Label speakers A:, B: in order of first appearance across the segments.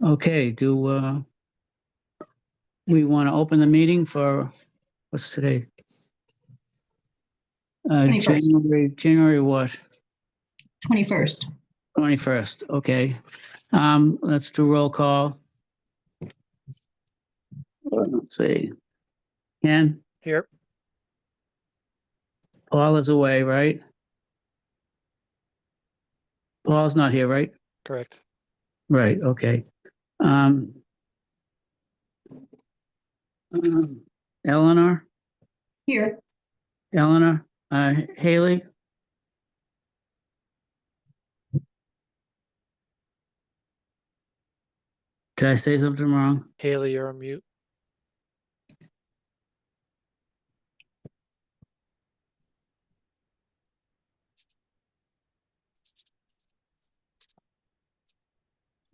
A: Okay, do we want to open the meeting for, what's today?
B: 21st.
A: January what?
B: 21st.
A: 21st, okay. Let's do roll call. Let's see. Ken,
C: Here.
A: Paul is away, right? Paul's not here, right?
C: Correct.
A: Right, okay. Eleanor,
B: Here.
A: Haley? Did I say something wrong?
C: Haley, you're on mute.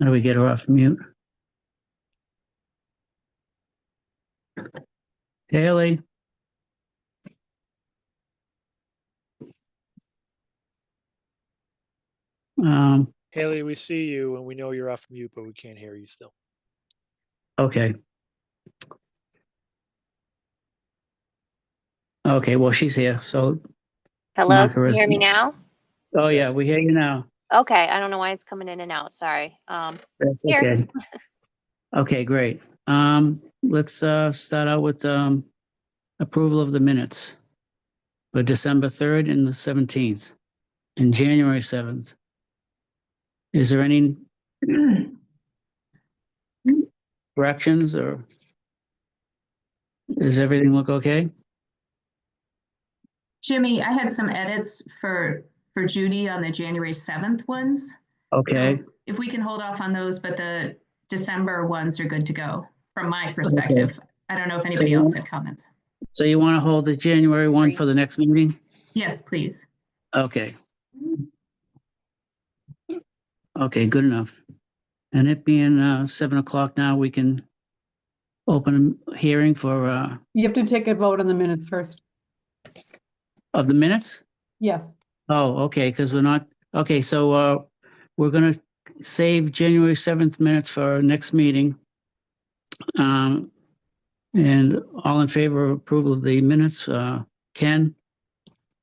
A: How do we get her off mute? Haley?
C: Haley, we see you and we know you're off mute, but we can't hear you still.
A: Okay. Okay, well, she's here, so.
D: Hello,
A: Mark
D: can
A: her
D: you
A: as-
D: hear me now?
A: Oh, yeah,
C: Yes.
A: we hear you now.
D: Okay, I don't know why it's coming in and out, sorry.
A: That's
D: Here.
A: okay. Okay, great. Let's start out with approval of the minutes for December 3rd and the 17th and January 7th. Is there any corrections or does everything look okay?
B: Jimmy, I had some edits for Judy on the January 7th ones.
A: Okay,
B: So if we can hold off on those, but the December ones are good to go from my perspective. I don't know if anybody else had comments.
A: so you want to hold the January one for the next meeting?
B: Yes, please.
A: Okay. Okay, good enough. And it being 7 o'clock now, we can open a hearing for
E: You have to take a vote on the minutes first.
A: of the minutes?
E: Yes.
A: Oh, okay, because we're not, okay, so we're gonna save January 7th minutes for our next meeting. And all in favor of approval of the minutes, Ken?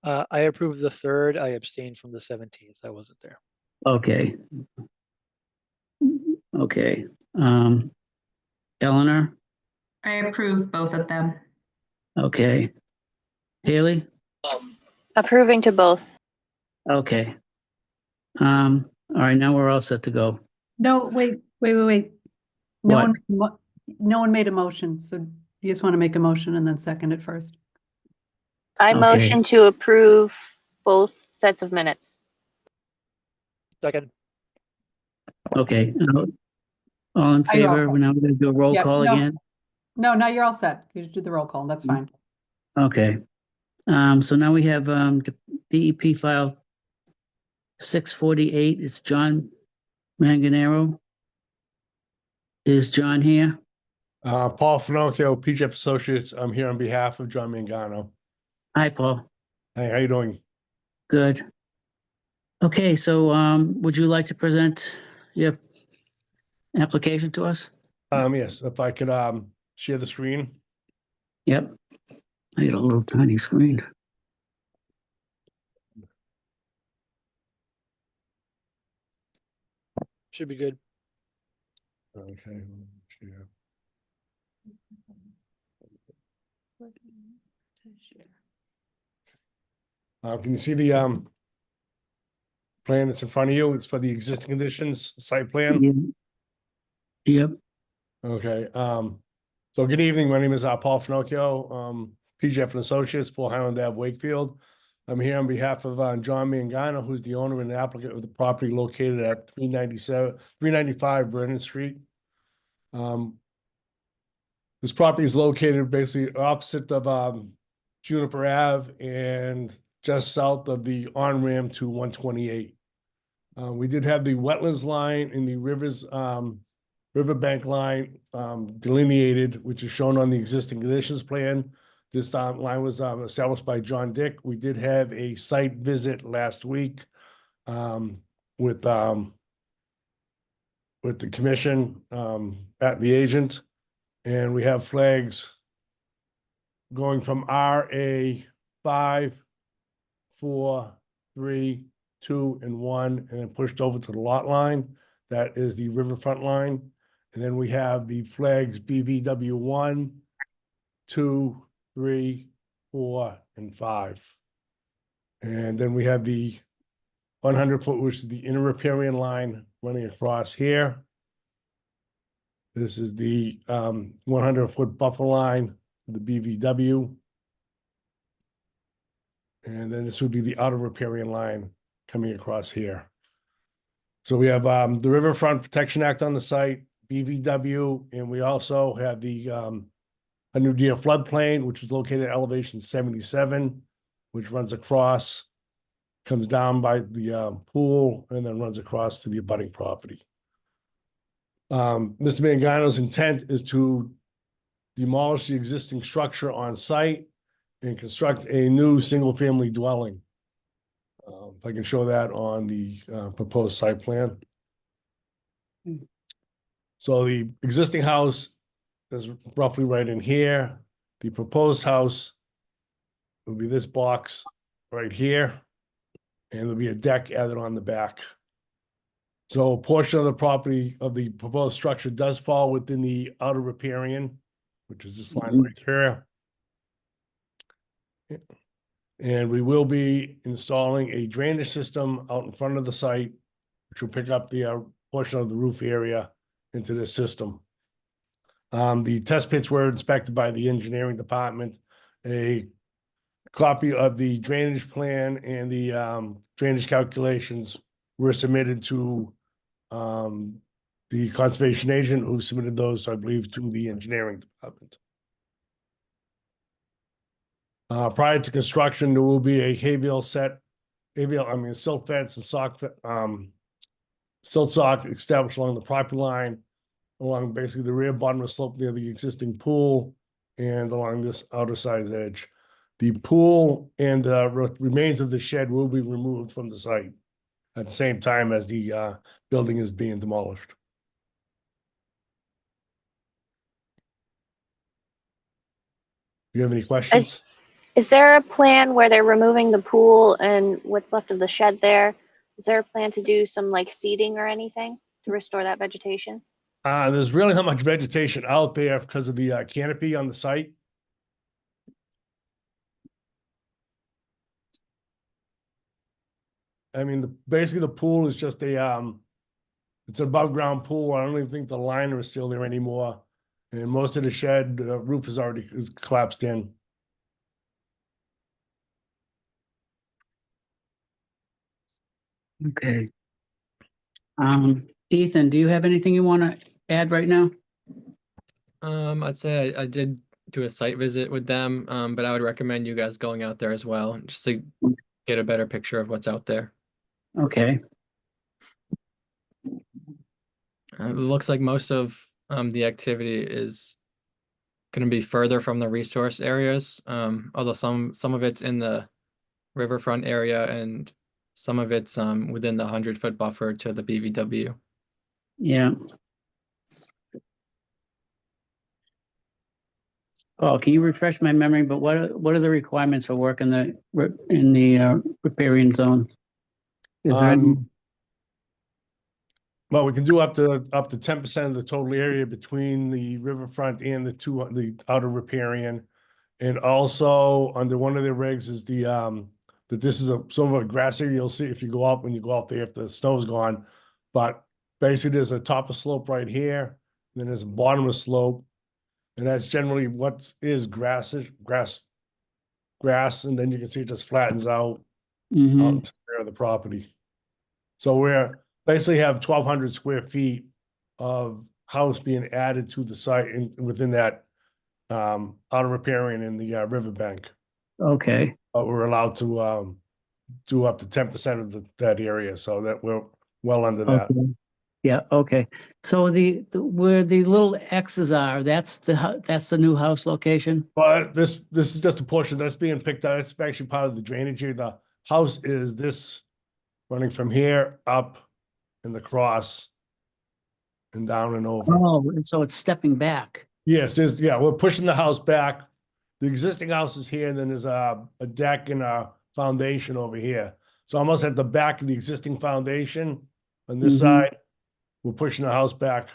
C: I approve the 3rd. I abstained from the 17th. I wasn't there.
A: Okay. Okay. Eleanor?
B: I approve both of them.
A: Okay. Haley?
D: Approving to both.
A: Okay. All right, now we're all set to go.
E: No, wait.
A: What?
E: No one made a motion, so you just want to make a motion and then second it first.
D: I
A: Okay.
D: motion to approve both sets of minutes.
C: Second.
A: Okay. All in
E: Are you all
A: favor?
E: set?
A: We're now gonna do a roll
E: Yeah,
A: call
E: no.
A: again?
E: No, now you're all set. You just do the roll call. That's fine.
A: Okay. So now we have the DEP file 648. It's John Manganero. Is John here?
F: Paul Finocchio, PGF Associates. I'm here on behalf of John Mangano.
A: Hi, Paul.
F: Hey, how you doing?
A: Good. Okay, so would you like to present your application to us?
F: Yes, if I could share the screen.
A: Yep. I got a little tiny screen.
C: Should be good.
F: Okay. Share. Can you see the plan that's in front of you? It's for the existing conditions site plan.
A: Yep.
F: Okay. So good evening. My name is Paul Finocchio, PGF and Associates, 4 Highland Ave, Wakefield. I'm here on behalf of John Mangano, who's the owner and applicant of the property located at 395 Vernon Street. This property is located basically opposite of Juniper Ave and just south of the on-ramp to 128. We did have the wetlands line and the riverbank line delineated, which is shown on the existing conditions plan. This line was established by John Dick. We did have a site visit last week with with the commission, at the agent. And we have flags going from RA 5, 4, 3, 2, and 1, and then pushed over to the lot line. That is the riverfront line. And then we have the flags BVW 1, 2, 3, 4, and 5. And then we have the 100-foot, which is the inner riparian line running across here. This is the 100-foot buffer line, the BVW. And then this would be the outer riparian line coming across here. So we have the Riverfront Protection Act on the site, BVW, and we also have the a new deer floodplain, which is located at elevation 77, which runs across, comes down by the pool, and then runs across to the abutting property. Mr. Mangano's intent is to demolish the existing structure on site and construct a new single-family dwelling. If I can show that on the proposed site plan. So the existing house is roughly right in here. The proposed house will be this box right here, and there'll be a deck added on the back. So a portion of the property of the proposed structure does fall within the outer riparian, which is this line right here. And we will be installing a drainage system out in front of the site, which will pick up the portion of the roof area into this system. The test pits were inspected by the engineering department. A copy of the drainage plan and the drainage calculations were submitted to the conservation agent, who submitted those, I believe, to the engineering department. Prior to construction, there will be a silt fence and silt sock established along the property line, along basically the rear bottom of the slope near the existing pool, and along this outer side edge. The pool and remains of the shed will be removed from the site at the same time as the building is being demolished. Do you have any questions?
D: Is there a plan where they're removing the pool and what's left of the shed there? Is there a plan to do some like seeding or anything to restore that vegetation?
F: There's really not much vegetation out there because of the canopy on the site. I mean, basically the pool is just a, it's an above ground pool. I don't even think the liner is still there anymore. And most of the shed, the roof is already collapsed in.
A: Okay. Ethan, do you have anything you want to add right now?
G: I'd say I did do a site visit with them, but I would recommend you guys going out there as well, just to get a better picture of what's out there.
A: Okay.
G: It looks like most of the activity is going to be further from the resource areas, although some of it's in the riverfront area and some of it's within the 100-foot buffer to the BVW.
A: Yeah. Oh, can you refresh my memory? But what are the requirements for work in the riparian zone? Is there any?
F: Well, we can do up to 10% of the total area between the riverfront and the outer riparian. And also under one of the regs is that this is sort of a grass area. You'll see if you go up, when you go up there, if the snow's gone. But basically there's a top of slope right here, then there's a bottom of slope. And that's generally what is grass, and then you can see it just flattens out
A: Mhm.
F: of the property. So we're basically have 1,200 square feet of house being added to the site within that outer riparian in the riverbank.
A: Okay.
F: But we're allowed to do up to 10% of that area, so that we're well under that.
A: Okay. Yeah. Okay. So where the little X's are, that's the new house location.
F: But this is just a portion that's being picked out. It's actually part of the drainage here. The house is this running from here up and across. and down and over.
A: Oh, and so it's stepping back.
F: Yes, we're pushing the house back. The existing house is here, and then there's a deck and a foundation over here. So almost at the back of the existing foundation on this
A: Mhm.
F: side, we're pushing the house back.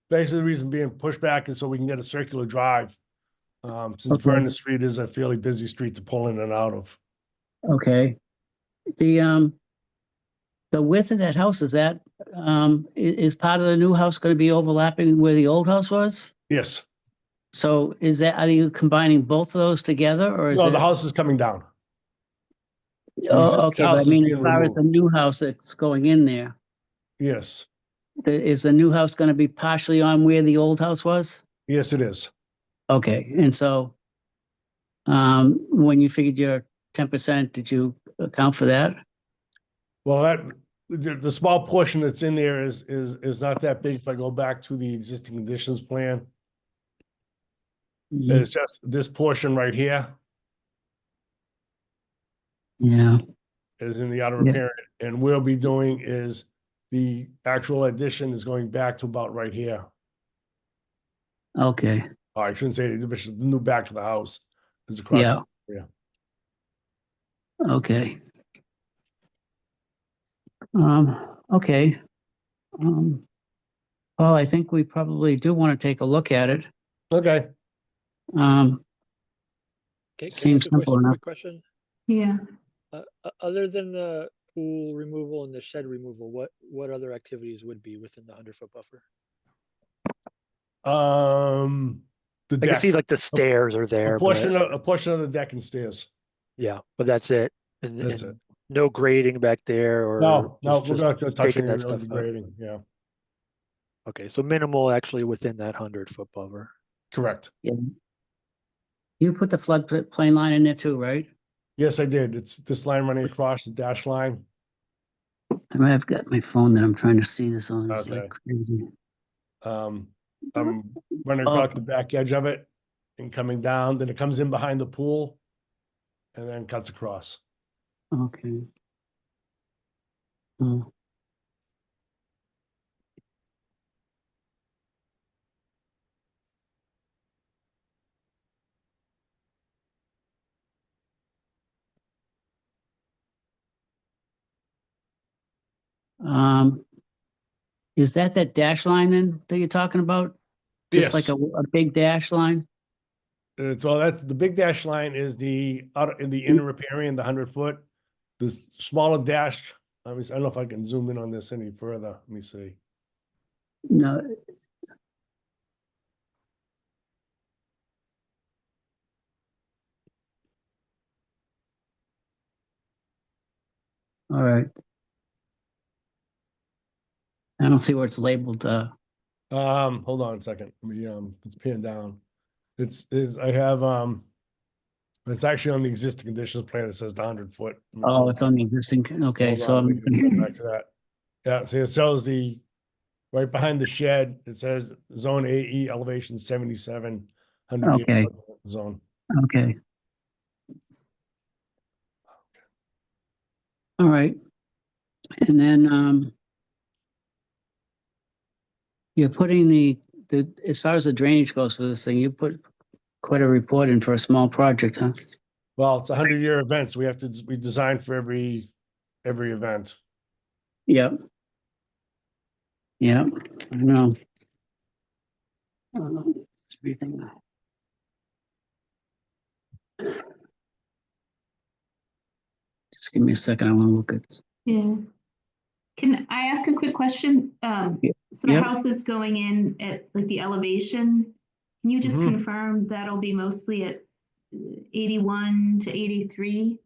F: Basically, the reason being pushed back is so we can get a circular drive. Since
A: Okay.
F: Vernon Street is a fairly busy street to pull in and out of.
A: Okay. The width of that house, is that, is part of the new house going to be overlapping where the old house was?
F: Yes.
A: So are you combining both of those together or is
F: No,
A: it?
F: the house is coming down.
A: Oh,
F: existing
A: okay, but
F: house
A: I
F: is
A: mean, as
F: being
A: far as
F: removed.
A: the new house that's going in there,
F: Yes.
A: is the new house going to be partially on where the old house was?
F: Yes, it is.
A: Okay, and so, when you figured your 10%, did you account for that?
F: Well, the small portion that's in there is not that big. If I go back to the existing conditions plan,
A: Mhm.
F: it's just this portion right here
A: Yeah,
F: is in the outer
A: Yeah.
F: repair, and we'll be doing is the actual addition is going back to about right here.
A: okay,
F: Oh, I shouldn't say the new back to the house is across.
A: Yeah.
F: Yeah.
A: okay. Okay. Um, Paul, I think we probably do want to take a look at it.
F: Okay.
A: Um,
C: Okay, can I
A: Seems
C: ask a
A: simple enough.
C: quick question?
B: Yeah.
C: Other than the pool removal and the shed removal, what other activities would be within the 100-foot buffer?
F: The
C: I can see
F: deck,
C: like the stairs are
F: a
C: there,
F: portion
C: but
F: of the deck and stairs.
C: yeah, but that's it.
F: That's
C: And
F: it.
C: no grading back there or
F: No, we're
C: just
F: not touching
C: taking
F: any
C: that
F: really
C: stuff out.
F: grading. Yeah,
C: Okay, so minimal actually within that 100-foot buffer.
F: correct.
A: Yeah. You put the floodplain line in there too, right?
F: Yes, I did. It's this line running across the dash line.
A: I might have got my phone that I'm trying to see this on. It's like
F: Okay.
A: crazy.
F: I'm running
A: Oh.
F: across the back edge of it and coming down, then it comes in behind the pool and then cuts across.
A: Okay. Oh. Um, is that dash line then that you're talking about? Just like
F: Yes.
A: a big dash line?
F: So that's the big dash line is the outer in the inner riparian, the 100-foot. The smaller dash, I mean, I don't know if I can zoom in on this any further. Let me see.
A: No. All right. I don't see where it's labeled.
F: Hold on a second. Let me it's pinned down. I have it's actually on the existing conditions plan. It says the 100-foot.
A: Oh, it's on the existing. Okay,
F: Hold
A: so
F: on, let me go back to that. Yeah, see, it shows right behind the shed, it says zone AE elevation 7,700
A: Okay.
F: zone.
A: Okay. All right. And then you're putting as far as the drainage goes for this thing, you put quite a report in for a small project, huh?
F: Well, it's a 100-year event, so we design for every event.
A: Yep. Yep. I know. It's everything. Just give me a second. I want to look at.
B: Yeah. Can I ask a quick question?
A: Yeah.
B: So the
A: Yep.
B: house is going in at like the elevation. Can you just
F: Mhm.
B: confirm that'll be mostly at 81 to 83?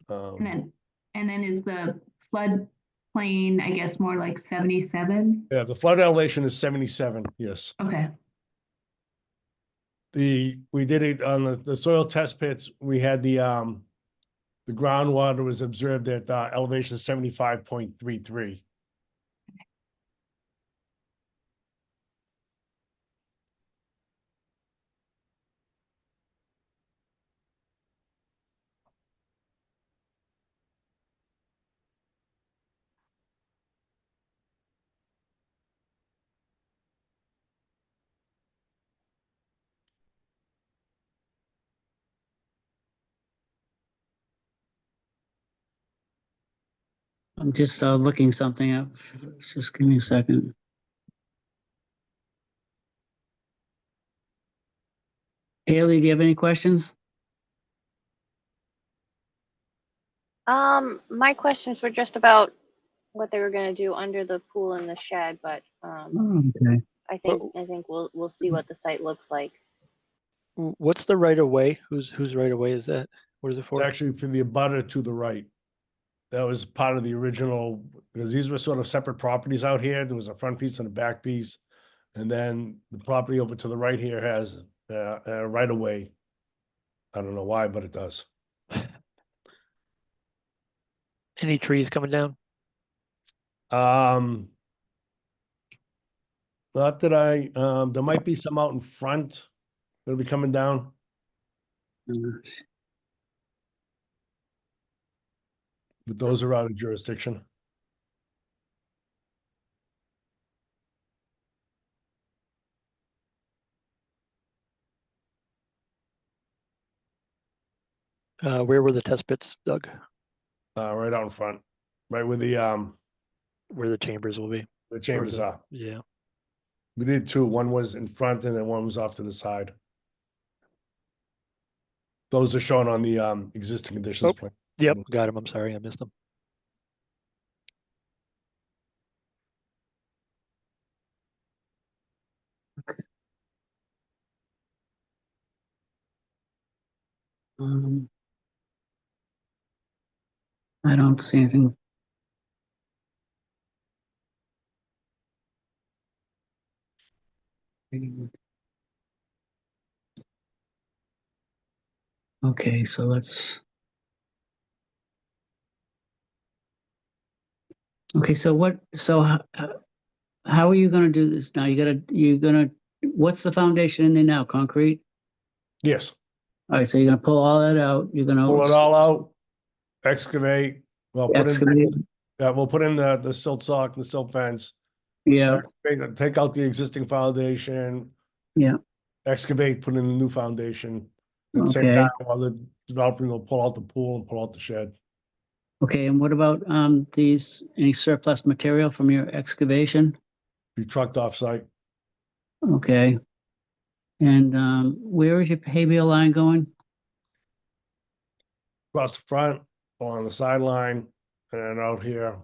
B: And then is the flood plain, I guess, more like 77?
F: Yeah, the flood elevation is 77, yes.
B: Okay.
F: We did it on the soil test pits, we had the groundwater was observed at elevation 75.33.
A: I'm just looking something up. Just give me a second. Haley, do you have any questions?
D: My questions were just about what they were gonna do under the pool and the shed, but,
A: Okay.
D: I think we'll see what the site looks like.
C: What's the right of way? Whose right of way is that? What is it
F: It's
C: for?
F: actually for the abutter to the right. That was part of the original, because these were sort of separate properties out here. There was a front piece and a back piece. And then the property over to the right here has a right of way. I don't know why, but it does.
C: Any trees coming down?
F: Not that there might be some out in front that'll be coming down. But those are out of jurisdiction.
C: Where were the test pits dug?
F: Right out in front, right where
C: Where the chambers will be?
F: the chambers are.
C: Yeah.
F: We did two. One was in front and then one was off to the side. Those are shown on the existing conditions
C: Oh.
F: plan.
C: Yep, got him. I'm sorry, I missed them.
A: Um, I don't see anything. Okay, so let's. Okay, so how are you gonna do this now? You're gonna, what's the foundation in there now? Concrete?
F: Yes,
A: All right, so you're gonna pull all that out. You're gonna
F: pull it all out, excavate, well,
A: excavate.
F: we'll put in the silt sock, the silt fence.
A: Yeah,
F: Excavate, take out the existing foundation.
A: Yeah.
F: Excavate, put in the new foundation. At the same
A: Okay.
F: time, while the developing will pull out the pool and pull out the shed.
A: Okay, and what about any surplus material from your excavation?
F: Be trucked off site.
A: Okay. And where is your behavioral line going?
F: Across the front, on the sideline, and out here,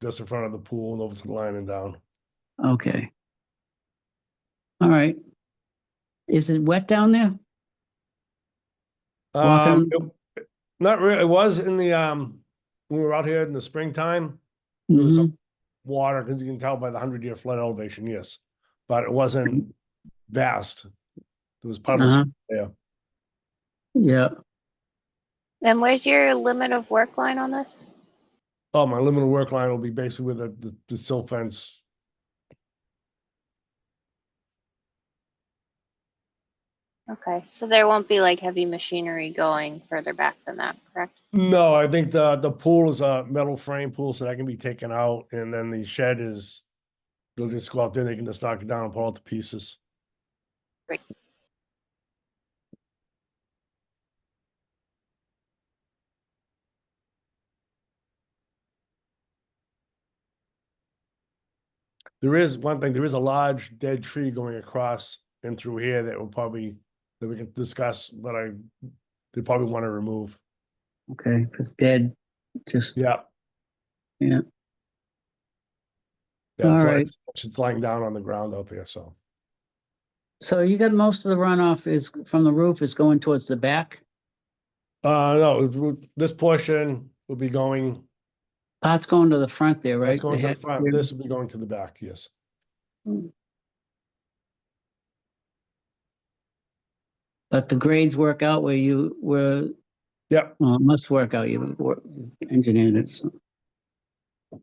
F: just in front of the pool and over to the line and down.
A: Okay. All right. Is it wet down there? Walking-
F: Not really, it was in the, when we were out here in the springtime, there was some
A: Mhm.
F: water, because you can tell by the 100-year flood elevation, yes. But it wasn't vast. There was puddles
A: Uh-huh.
F: there.
A: Yeah.
D: And where's your limit of work line on this?
F: Oh, my limited work line will be basically with the silt fence.
D: Okay, so there won't be like heavy machinery going further back than that, correct?
F: No, I think the pool is a metal frame pool, so that can be taken out, and then the shed is, they'll just go out there, they can just knock it down and pull out the pieces.
D: Great.
F: There is one thing, there is a large dead tree going across and through here that that we can discuss, but they probably want to remove.
A: Okay, if it's dead, just,
F: Yeah.
A: yeah.
F: Yeah,
A: All
F: so
A: right.
F: it's lying down on the ground out there, so.
A: So you got most of the runoff is from the roof is going towards the back?
F: No, this portion will be going,
A: Pot's going to the front there, right?
F: that's going to the
A: head-
F: front, this will be going to the back, yes.
A: But the grades work out where you were,
F: Yep,
A: well, it must work out. You've engineered it. So.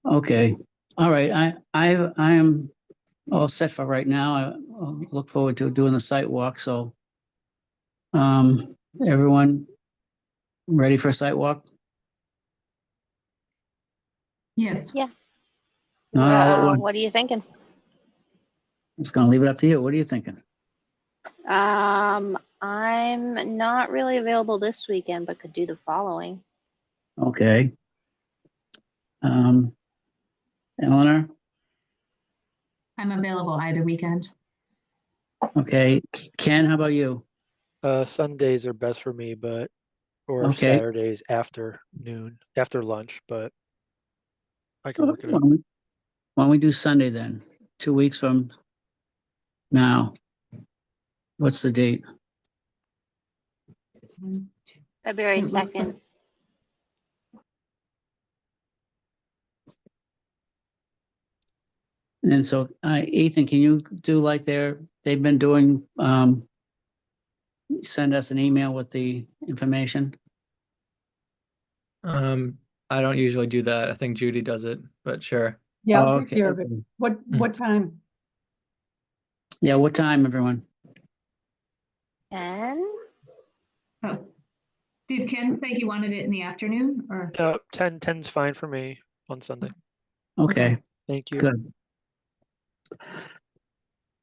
A: Okay. All right. I am all set for right now. I'll look forward to doing the site walk. So, everyone ready for a site walk?
B: Yes.
A: Not all at once.
D: What are you thinking?
A: I'm just gonna leave it up to you. What are you thinking?
D: I'm not really available this weekend, but could do the following.
A: Okay. Um, Eleanor?
B: I'm available either weekend.
A: Okay. Ken, how about you?
C: Sundays are best for me, but, or
A: Okay.
C: Saturdays after noon, after lunch, but I can
A: Why
C: work it out.
A: don't we do Sunday then? 2 weeks from now. What's the date?
D: February
B: It looks like-
D: 2nd.
A: And so, Ethan, can you do like they've been doing, send us an email with the information?
G: I don't usually do that. I think Judy does it, but sure.
E: Yeah,
A: Oh,
E: I'll take
A: okay,
E: care of it.
A: okay.
E: What time?
A: Yeah, what time, everyone?
D: And
B: Oh, did Ken say he wanted it in the afternoon or?
C: No, 10's fine for me on Sunday.
A: Okay,
C: Thank you.
A: good.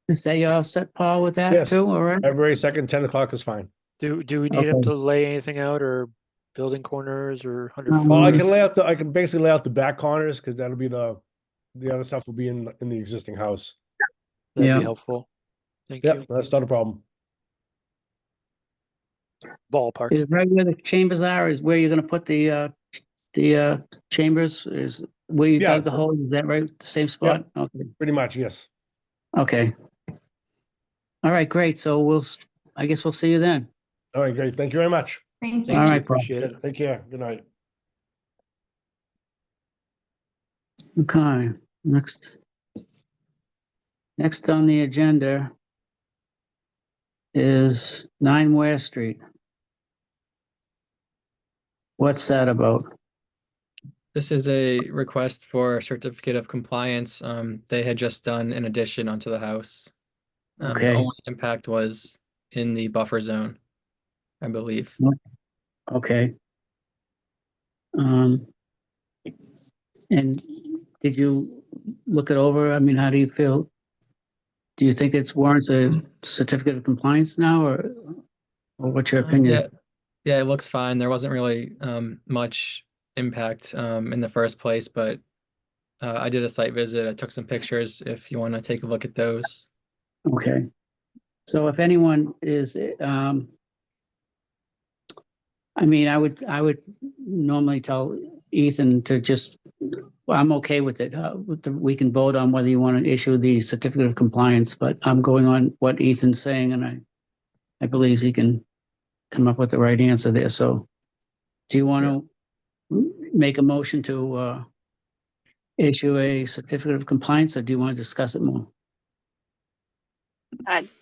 A: Is that all set, Paul, with that
F: Yes.
A: too? All right.
F: February 2nd, 10 o'clock is fine.
C: Do we need him
A: Okay.
C: to lay anything out or building corners or 100
F: Well, I
C: foot?
F: can I can basically lay out the back corners because that'll be the other stuff will be in the existing house.
C: That'd
A: Yeah.
C: be helpful. Thank
F: Yep,
C: you.
F: that's not a problem.
C: Ballpark.
A: Is right where the chambers are, is where you're gonna put the chambers, is where you
F: Yeah.
A: dug the hole, is that right? The same spot? Okay,
F: Pretty much, yes.
A: okay. All right, great. So I guess we'll see you then.
F: All right, great. Thank you very much.
B: Thank
C: Thank
B: you.
A: All
C: you.
A: right, Paul.
C: Appreciate it.
F: Take care. Good night.
A: Okay, next on the agenda is 9 Ware Street. What's that about?
G: This is a request for a certificate of compliance. They had just done an addition onto the house. The
A: Okay.
G: only impact was in the buffer zone, I believe.
A: Okay. And did you look it over? I mean, how do you feel? Do you think it's warrants a certificate of compliance now, or what's your opinion?
G: Yeah, it looks fine. There wasn't really much impact in the first place, but I did a site visit. I took some pictures if you want to take a look at those.
A: Okay. So if anyone is, I mean, I would normally tell Ethan to just, well, I'm okay with it. We can vote on whether you want to issue the certificate of compliance, but I'm going on what Ethan's saying, and I believe he can come up with the right answer there. So do you want to make a motion to issue a certificate of compliance, or do you want to discuss it more?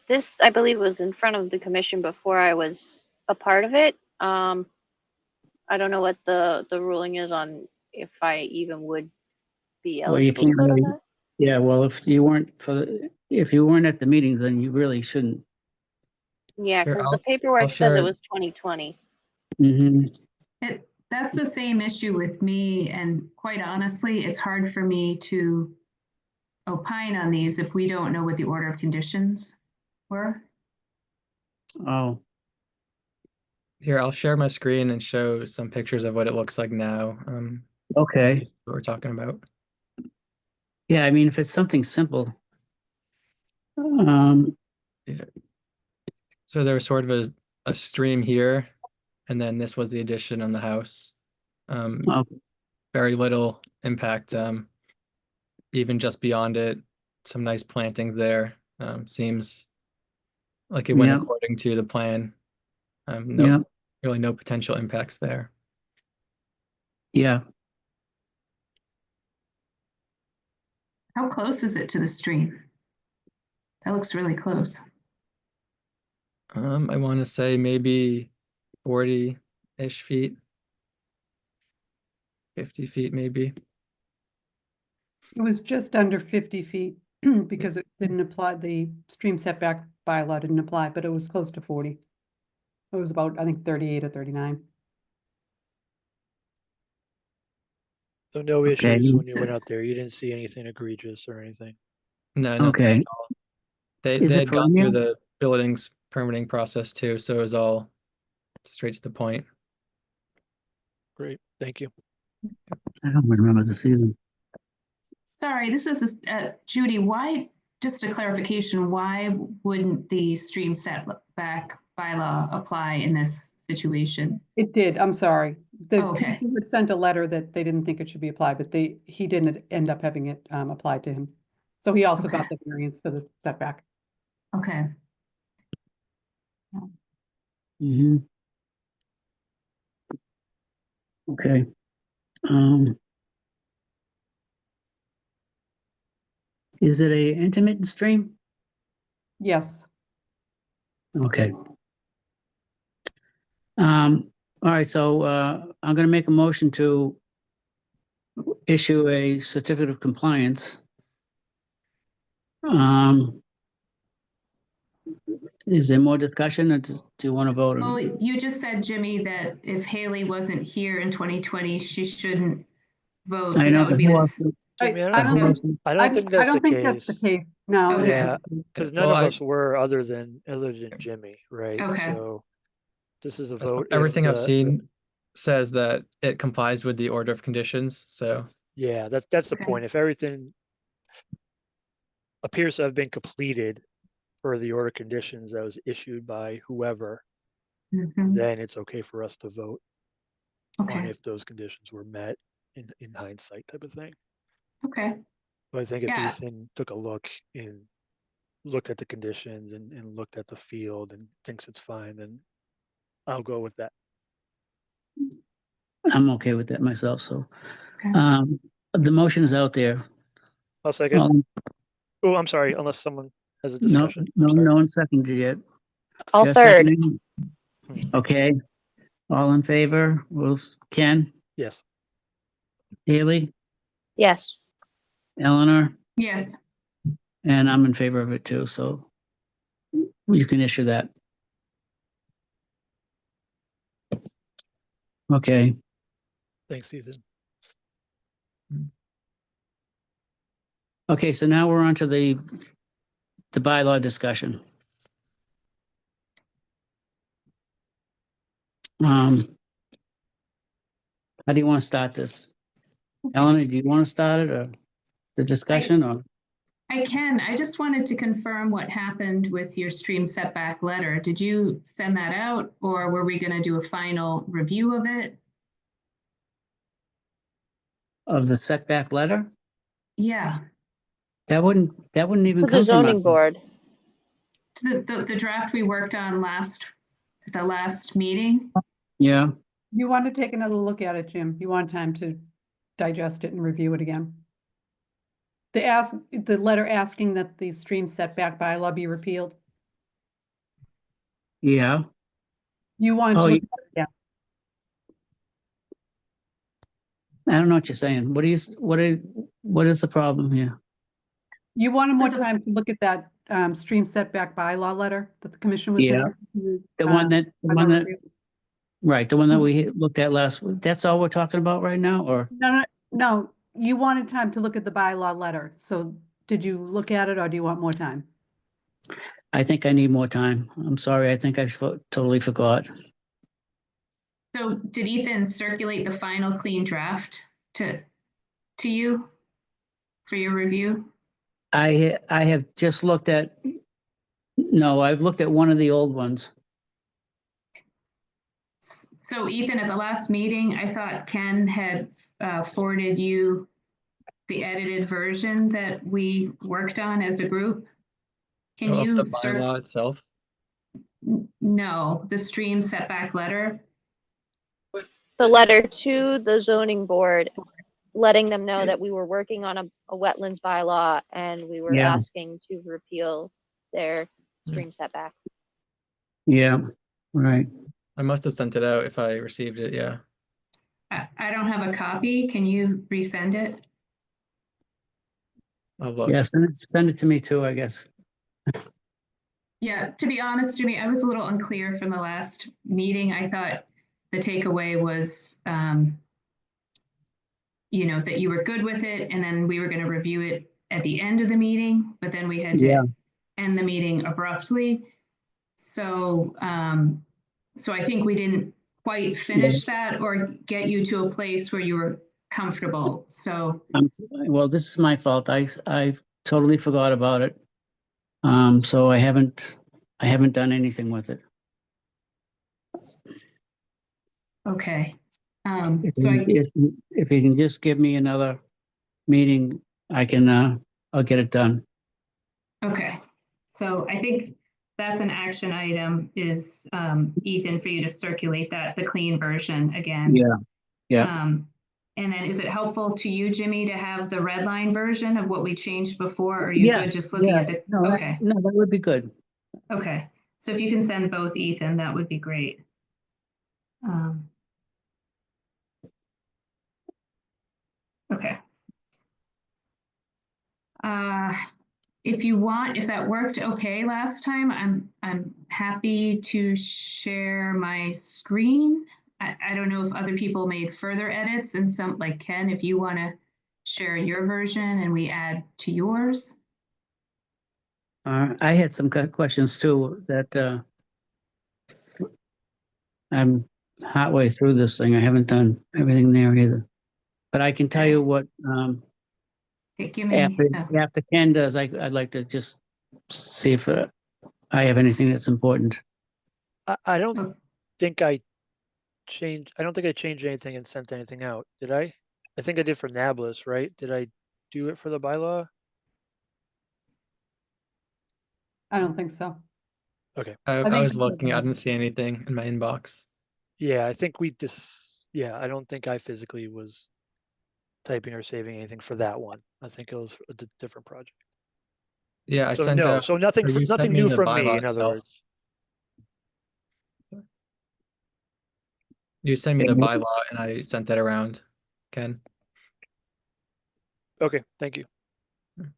D: this, I believe, was in front of the commission before I was a part of it. I don't know what the ruling is on if I even would be
A: Well, you
D: eligible to
A: can't
D: vote on
A: really,
D: that.
A: yeah, well, if you weren't at the meetings, then you really shouldn't.
D: Yeah,
G: Here,
D: because
G: I'll-
D: the paperwork
G: I'll
D: says
G: share
D: it
G: it.
D: was 2020.
B: That's the same issue with me, and quite honestly, it's hard for me to opine on these if we don't know what the order of conditions were.
A: Oh,
G: Here, I'll share my screen and show some pictures of what it looks like now.
A: okay.
G: What we're talking about.
A: Yeah, I mean, if it's something simple. Um,
G: So there was sort of a stream here, and then this was the addition on the house.
A: oh,
G: Very little impact, even just beyond it. Some nice plantings there. Seems like it went
A: yeah,
G: according to the plan.
A: yeah,
G: Really no potential impacts there.
A: yeah.
B: How close is it to the stream? That looks really close.
G: I want to say maybe 40-ish feet, 50 feet maybe.
E: It was just under 50 feet because it didn't apply, the stream setback bylaw didn't apply, but it was close to 40. It was about, I think, 38 or 39.
C: So no
A: Okay.
C: issues when you went
B: Yes.
C: out there. You didn't see anything egregious or anything.
G: No, nothing
A: Okay.
G: at all. They
A: Is it
G: had gone through
A: perennial?
G: the buildings permitting process too, so it was all straight to the point.
C: Great. Thank you.
A: I don't remember the season.
B: Sorry, this is Judy. Why, just a clarification, why wouldn't the stream setback bylaw apply in this situation?
E: It did, I'm sorry. The
B: Oh, okay.
E: commission had sent a letter that they didn't think it should be applied, but he didn't end up having it applied to him. So he also got the variance for the setback.
B: Okay.
A: Mm-hmm. Okay. Is it a intermittent stream?
E: Yes,
A: Okay. All right, so I'm gonna make a motion to issue a certificate of compliance. Is there more discussion, or do you want to vote
B: Well,
A: on it?
B: you just said, Jimmy, that if Haley wasn't here in 2020, she shouldn't vote.
A: I
B: but
A: know,
B: that would
A: but
B: be
A: who
B: this.
A: else-
C: Jimmy,
E: I don't
A: who
E: think,
A: else-
C: I don't think that's the case.
E: No, it
B: Okay.
C: Yeah,
E: isn't.
C: because none
G: Well,
C: of
G: I-
C: us were other than Jimmy, right?
B: Okay.
C: So this is a
G: That's-
C: vote. if
G: Everything I've
C: the-
G: seen says that it complies with the order of conditions, so
C: Yeah, that's the
B: Okay.
C: point. If everything appears to have been completed for the order conditions that was issued by whoever,
B: Mhm.
C: then it's okay for us to vote on
B: Okay,
C: if those conditions were met in hindsight type of thing.
B: okay.
C: But I think if
B: Yeah.
C: Ethan took a look and looked at the conditions and looked at the field and thinks it's fine, then I'll go with that.
A: I'm okay with that myself, so.
B: Okay.
A: The motion is out there.
C: I'll second.
A: Um,
C: Oh, I'm sorry, unless someone has a
A: No,
C: discussion.
A: no,
C: I'm sorry.
A: no one seconded yet.
D: I'll
A: You're
D: third.
A: seconding? Okay, all in favor, Ken,
C: Yes,
A: Haley,
D: Yes.
A: Eleanor,
B: Yes,
A: and I'm in favor of it too, so you can issue that. Okay,
C: thanks, Ethan.
A: okay, so now we're on to the bylaw discussion. How do you want to start this? Eleanor, do you want to start it, or the discussion, or?
B: I can. I just wanted to confirm what happened with your stream setback letter. Did you send that out, or were we going to do a final review of it?
A: Of the setback letter?
B: Yeah,
A: That wouldn't even
D: To the
A: come from
D: zoning
A: us.
D: board.
B: the draft we worked on at the last meeting.
A: Yeah,
E: You want to take another look at it, Jim? You want time to digest it and review it again? The letter asking that the stream setback bylaw be repealed.
A: yeah.
E: You want
A: Oh,
E: to look at it again?
A: I don't know what you're saying. What is the problem here?
E: You wanted
B: So
E: more
B: the-
E: time to look at that stream setback bylaw letter that the commission was
A: Yeah.
E: gonna.
A: The one that,
E: review?
A: right, the one that we looked at last week. That's all we're talking about right now, or?
E: No, you wanted time to look at the bylaw letter. So did you look at it or do you want more time?
A: I think I need more time. I'm sorry. I think I totally forgot.
B: So did Ethan circulate the final clean draft to you for your review?
A: I have just looked at, no, I've looked at one of the old ones.
B: So Ethan, at the last meeting, I thought Ken had forwarded you the edited version that we worked on as a group. Can
G: of
B: you
G: the bylaw itself.
B: No, the stream setback letter.
D: The letter to the zoning board, letting them know that we were working on a wetlands bylaw and we were
A: Yeah.
D: asking to repeal their stream setback.
A: Yeah, right.
G: I must have sent it out if I received it, yeah.
B: I don't have a copy. Can you resend it?
G: I'll look.
A: Yeah, send it to me too, I guess.
B: Yeah, to be honest, Jimmy, I was a little unclear from the last meeting. I thought the takeaway was, that you were good with it, and then we were going to review it at the end of the meeting, but then we had
A: Yeah.
B: to end the meeting abruptly. So, so I think we didn't quite finish that or get you to a place where you were comfortable. So,
A: Well, this is my fault. I totally forgot about it. So I haven't done anything with it.
B: okay.
A: If
B: So
A: you,
B: I,
A: if you can just give me another meeting, I can, I'll get it done.
B: okay. So I think that's an action item is, Ethan, for you to circulate that, the clean version again.
A: Yeah, yeah.
B: And then is it helpful to you, Jimmy, to have the red line version of what we changed before? Or are you
A: Yeah,
B: good just looking
A: yeah.
B: at the,
A: No,
B: okay,
A: no, that would be good.
B: okay. So if you can send both, Ethan, that would be great. Okay. If you want, if that worked okay last time, I'm happy to share my screen. I don't know if other people made further edits and some, like Ken, if you want to share your version and we add to yours.
A: I had some questions too that I'm halfway through this thing. I haven't done everything there either. But I can tell
B: Okay.
A: you what,
B: Okay, give me,
A: after Ken does, I'd like to just see if I have anything that's important.
C: I don't
B: oh,
C: think I changed. I don't think I changed anything and sent anything out. Did I? I think I did for Nablus, right? Did I do it for the bylaw?
E: I don't think so.
C: Okay.
G: I
E: think
G: was
E: we
G: looking, I
E: did.
G: didn't see anything in my inbox.
C: Yeah, I think we just. Yeah, I don't think I physically was typing or saving anything for that one. I think it was a different project.
G: Yeah, I
C: So
G: sent
C: no,
G: out,
C: so nothing
G: or you sent
C: nothing
G: me
C: new
G: the
C: from me.
G: bylaw
C: In other
G: itself.
C: words.
G: You sent me the
A: Okay.
G: bylaw and I sent that around, Ken.
C: Okay, thank you.
G: Hmm.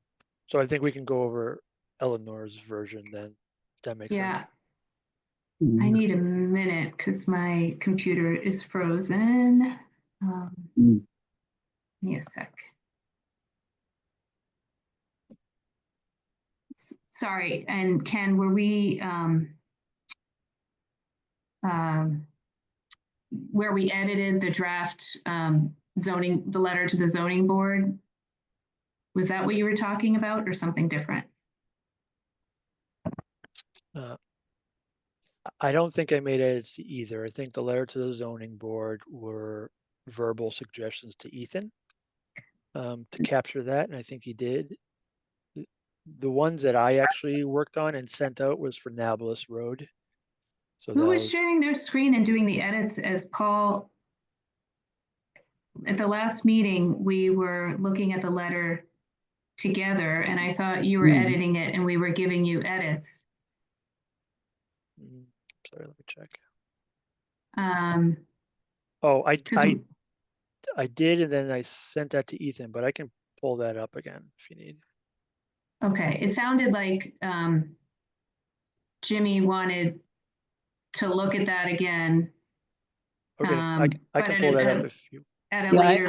C: So I think we can go over Eleanor's version then. If that makes
B: yeah,
C: sense.
B: I need a minute because my computer is frozen.
A: Mm.
B: Give me a sec. Sorry, and Ken, were we where we edited the draft zoning, the letter to the zoning board? Was that what you were talking about or something different?
C: I don't think I made edits to either. I think the letter to the zoning board were verbal suggestions to Ethan to capture that, and I think he did. The ones that I actually worked on and sent out was for Nablus Road. So
B: Who
C: that
B: was
C: was
B: sharing their screen and doing the edits as Paul? At the last meeting, we were looking at the letter together and I thought you were editing it and we were giving you edits.
C: sorry, let me check.
B: Oh,
C: I did, and then I sent that to Ethan, but I can pull that up again if you need.
B: Okay, it sounded like Jimmy wanted to look at that again.
C: Okay, I can pull that up if you.
B: At a
A: Yeah,
B: later.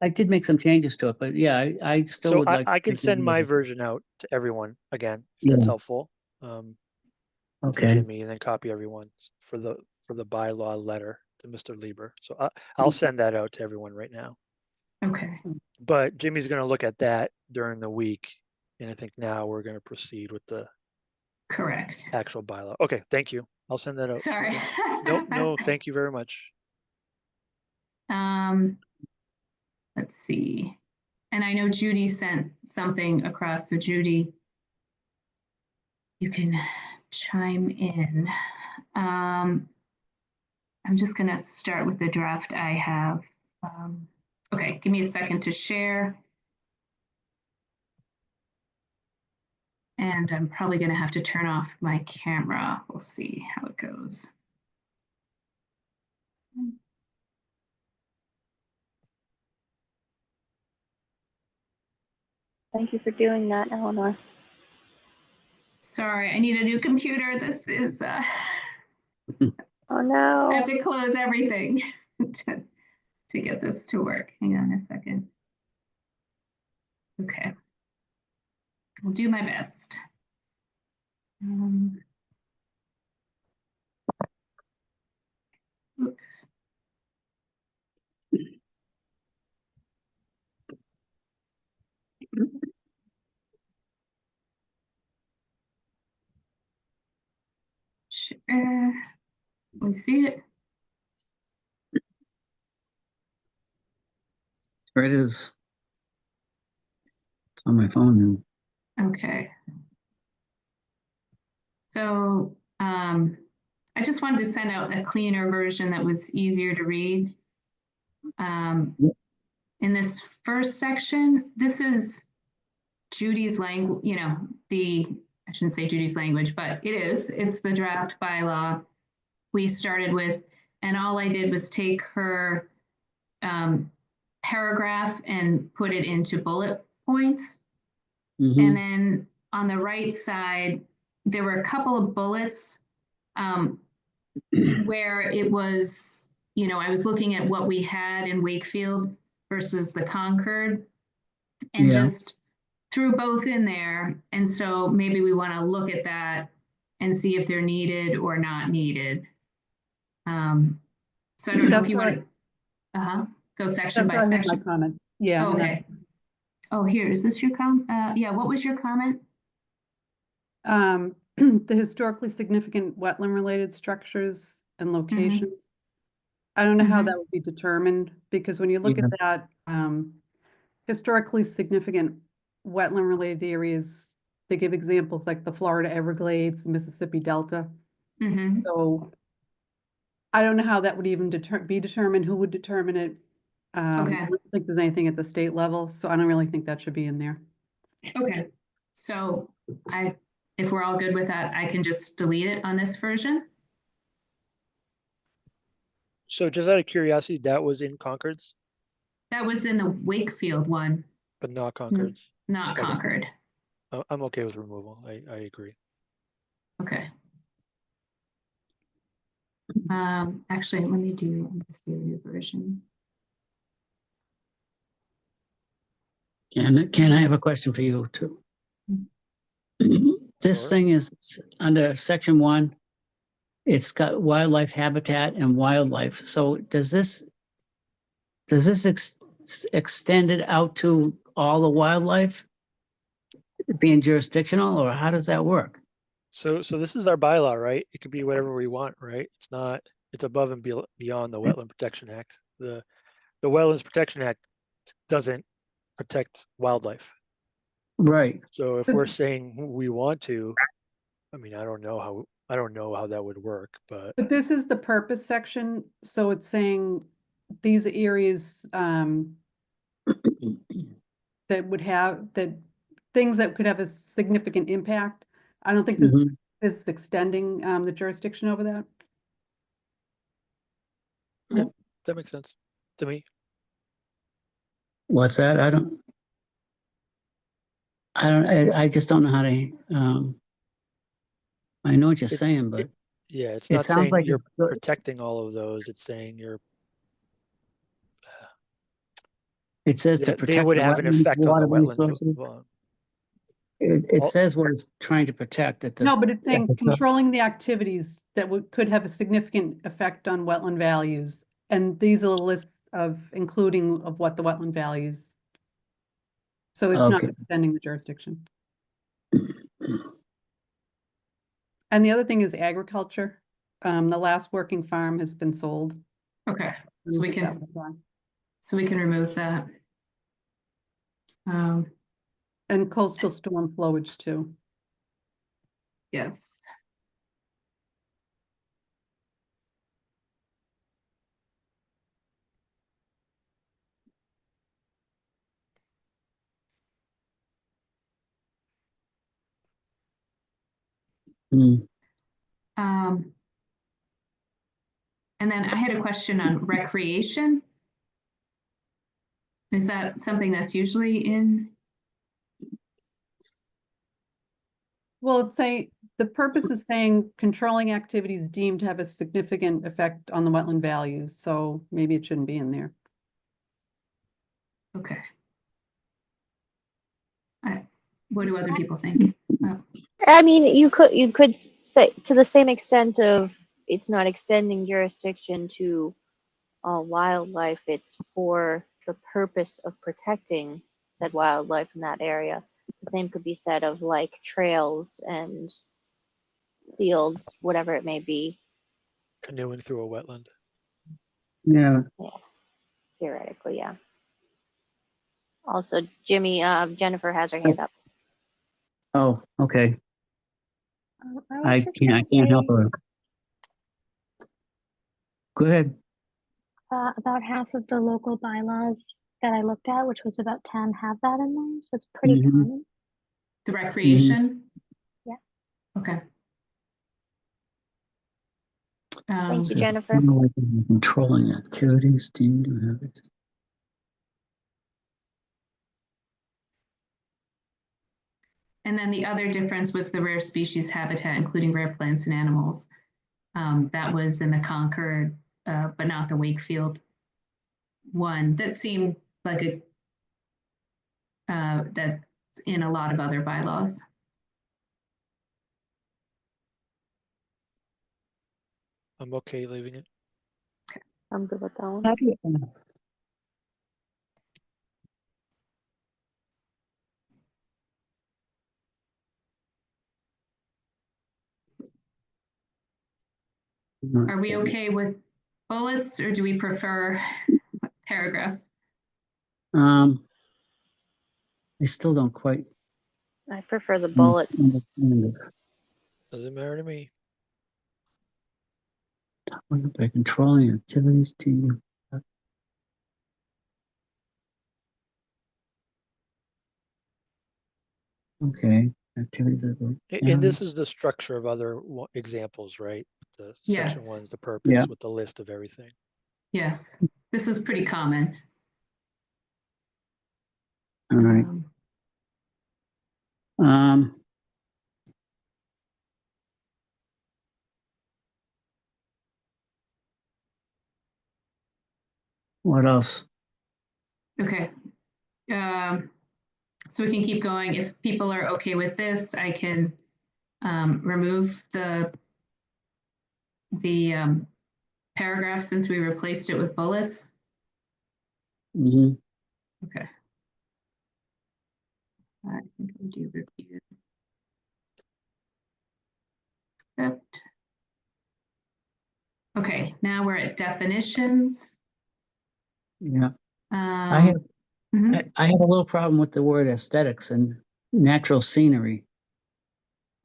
A: I did make some changes to it, but yeah, I still
C: So
A: would like.
C: I can
A: to
C: send
A: take a
C: my
A: look.
C: version out to everyone again, if
A: Yeah.
C: that's helpful. To
A: Okay.
C: Jimmy, and then copy everyone for the bylaw letter to Mr. Lieber. So I'll send that out to everyone right now.
B: Okay.
C: But Jimmy's going to look at that during the week, and I think now we're going to proceed with the
B: Correct.
C: actual bylaw. Okay, thank you. I'll send that out.
B: Sorry.
C: Shortly. No, thank you very much.
B: Let's see. And I know Judy sent something across, so Judy, you can chime in. I'm just gonna start with the draft I have. Okay, give me a second to share. And I'm probably gonna have to turn off my camera. We'll see how it goes.
D: Thank you for doing that, Eleanor.
B: Sorry, I need a new computer. This is,
D: Oh no.
B: I have to close everything to get this to work. Hang on a second. Okay. I'll do my best. Oops. We see it.
A: There it is. It's on my phone now.
B: Okay. So, I just wanted to send out a cleaner version that was easier to read.
A: Yep.
B: In this first section, this is Judy's language, I shouldn't say Judy's language, but it's the draft bylaw we started with. And all I did was take her paragraph and put it into bullet points.
A: Mhm.
B: And then on the right side, there were a couple of bullets where it was, I was looking at what we had in Wakefield versus the Concord, and
A: Yeah.
B: just threw both in there. And so maybe we want to look at that and see if they're needed or not needed. So I don't know if
E: That's
B: you
E: right.
B: want to, go section
E: That's
B: by
E: where I made my
B: section.
E: comment. Yeah.
B: Oh,
E: and
B: okay. Oh, here, is this your comment? Yeah, what was your comment?
E: The historically significant wetland-related structures and locations. I don't know how
B: Mhm.
E: that would be determined, because when you look
A: Yeah.
E: at that, historically significant wetland-related areas, they give examples like the Florida Everglades, Mississippi Delta.
B: Mhm.
E: So I don't know how that would even be determined, who would determine it.
B: Okay.
E: I don't think there's anything at the state level, so I don't really think that should be in there.
B: Okay, so if we're all good with that, I can just delete it on this version.
C: So just out of curiosity, that was in Concords,
B: That was in the Wakefield one,
C: but not Concords.
B: not
C: Okay.
B: Concord.
C: I'm okay with removal. I agree.
B: Okay. Actually, let me do the Syria version.
A: Ken, I have a question for you too. This
C: Sure.
A: thing is under section 1. It's got wildlife habitat and wildlife. So does this extend it out to all the wildlife being jurisdictional, or how does that work?
C: So this is our bylaw, right? It could be whatever we want, right? It's above and beyond the Wetland Protection Act. The Wetlands Protection Act doesn't protect wildlife.
A: Right.
C: So if we're saying we want to, I mean, I don't know how that would work, but
E: But this is the purpose section, so it's saying these areas that would have, that things that could have a significant impact. I don't think this
A: Mhm.
E: this is extending the jurisdiction over that.
C: that makes sense to me.
A: What's that? I just don't know how to, I know what you're
C: It's-
A: saying, but
C: Yeah, it's
A: it
C: not
A: sounds
C: saying
A: like
C: you're
A: it's good.
C: protecting all of those. It's saying
A: It says to
C: they
A: protect
C: would
A: the
C: have an
A: wetlands,
C: effect on
A: water
C: the wetlands.
A: resources. It
C: All-
A: says what it's trying to protect at the.
E: No, but it's saying
A: the top.
E: controlling the activities that could have a significant effect on wetland values. And these are the lists of including of what the wetland values. So it's not
A: Okay.
E: extending the jurisdiction. And the other thing is agriculture. The last working farm has been sold.
B: Okay, so we
E: That
B: can
E: was wrong.
B: remove that.
E: And coastal storm flowage too.
B: Yes.
A: Mm.
B: And then I had a question on recreation. Is that something that's usually in?
E: Well, it's say, the purpose is saying controlling activities deemed to have a significant effect on the wetland values, so maybe it shouldn't be in there.
B: Okay. What do other people think? Oh,
D: I mean, you could say to the same extent of it's not extending jurisdiction to wildlife. It's for the purpose of protecting that wildlife in that area. The same could be said of like trails and fields, whatever it may be,
C: Canoeing through a wetland.
A: Yeah,
D: theoretically, yeah. Also, Jimmy, Jennifer has her hand up.
A: oh, okay.
H: I was
A: I
H: just
A: can't
H: gonna
A: help
H: say,
A: her. Go ahead.
H: about half of the local bylaws that I looked at, which was about 10, have that in there, so it's pretty
A: Mhm.
H: common.
B: The recreation?
H: Yeah.
B: Okay.
D: Thank you,
A: Says,
D: Jennifer.
A: controlling activities, deemed to have it.
B: And then the other difference was the rare species habitat, including rare plants and animals. That was in the Concord, but not the Wakefield one. That seemed like that's in a lot of other bylaws.
C: I'm okay leaving it.
D: I'm good with that one.
A: How do you-
B: Are we okay with bullets or do we prefer paragraphs?
A: I still don't quite
D: I prefer the bullets.
A: understand it.
C: Doesn't matter to me.
A: By controlling activities, deemed. Okay, activities of the.
C: And this is the structure of other examples, right? The section
B: Yes.
C: one's the purpose
A: Yeah.
C: with the list of everything.
B: Yes, this is pretty common.
A: All right. Um, what else?
B: Okay. So we can keep going. If people are okay with this, I can remove the paragraph since we replaced it with bullets.
A: Mhm.
B: Okay. I think we do review. Accept. Okay, now we're at definitions.
A: Yeah, I
B: Um,
A: have,
B: mhm.
A: I have a little problem with the word aesthetics and natural scenery.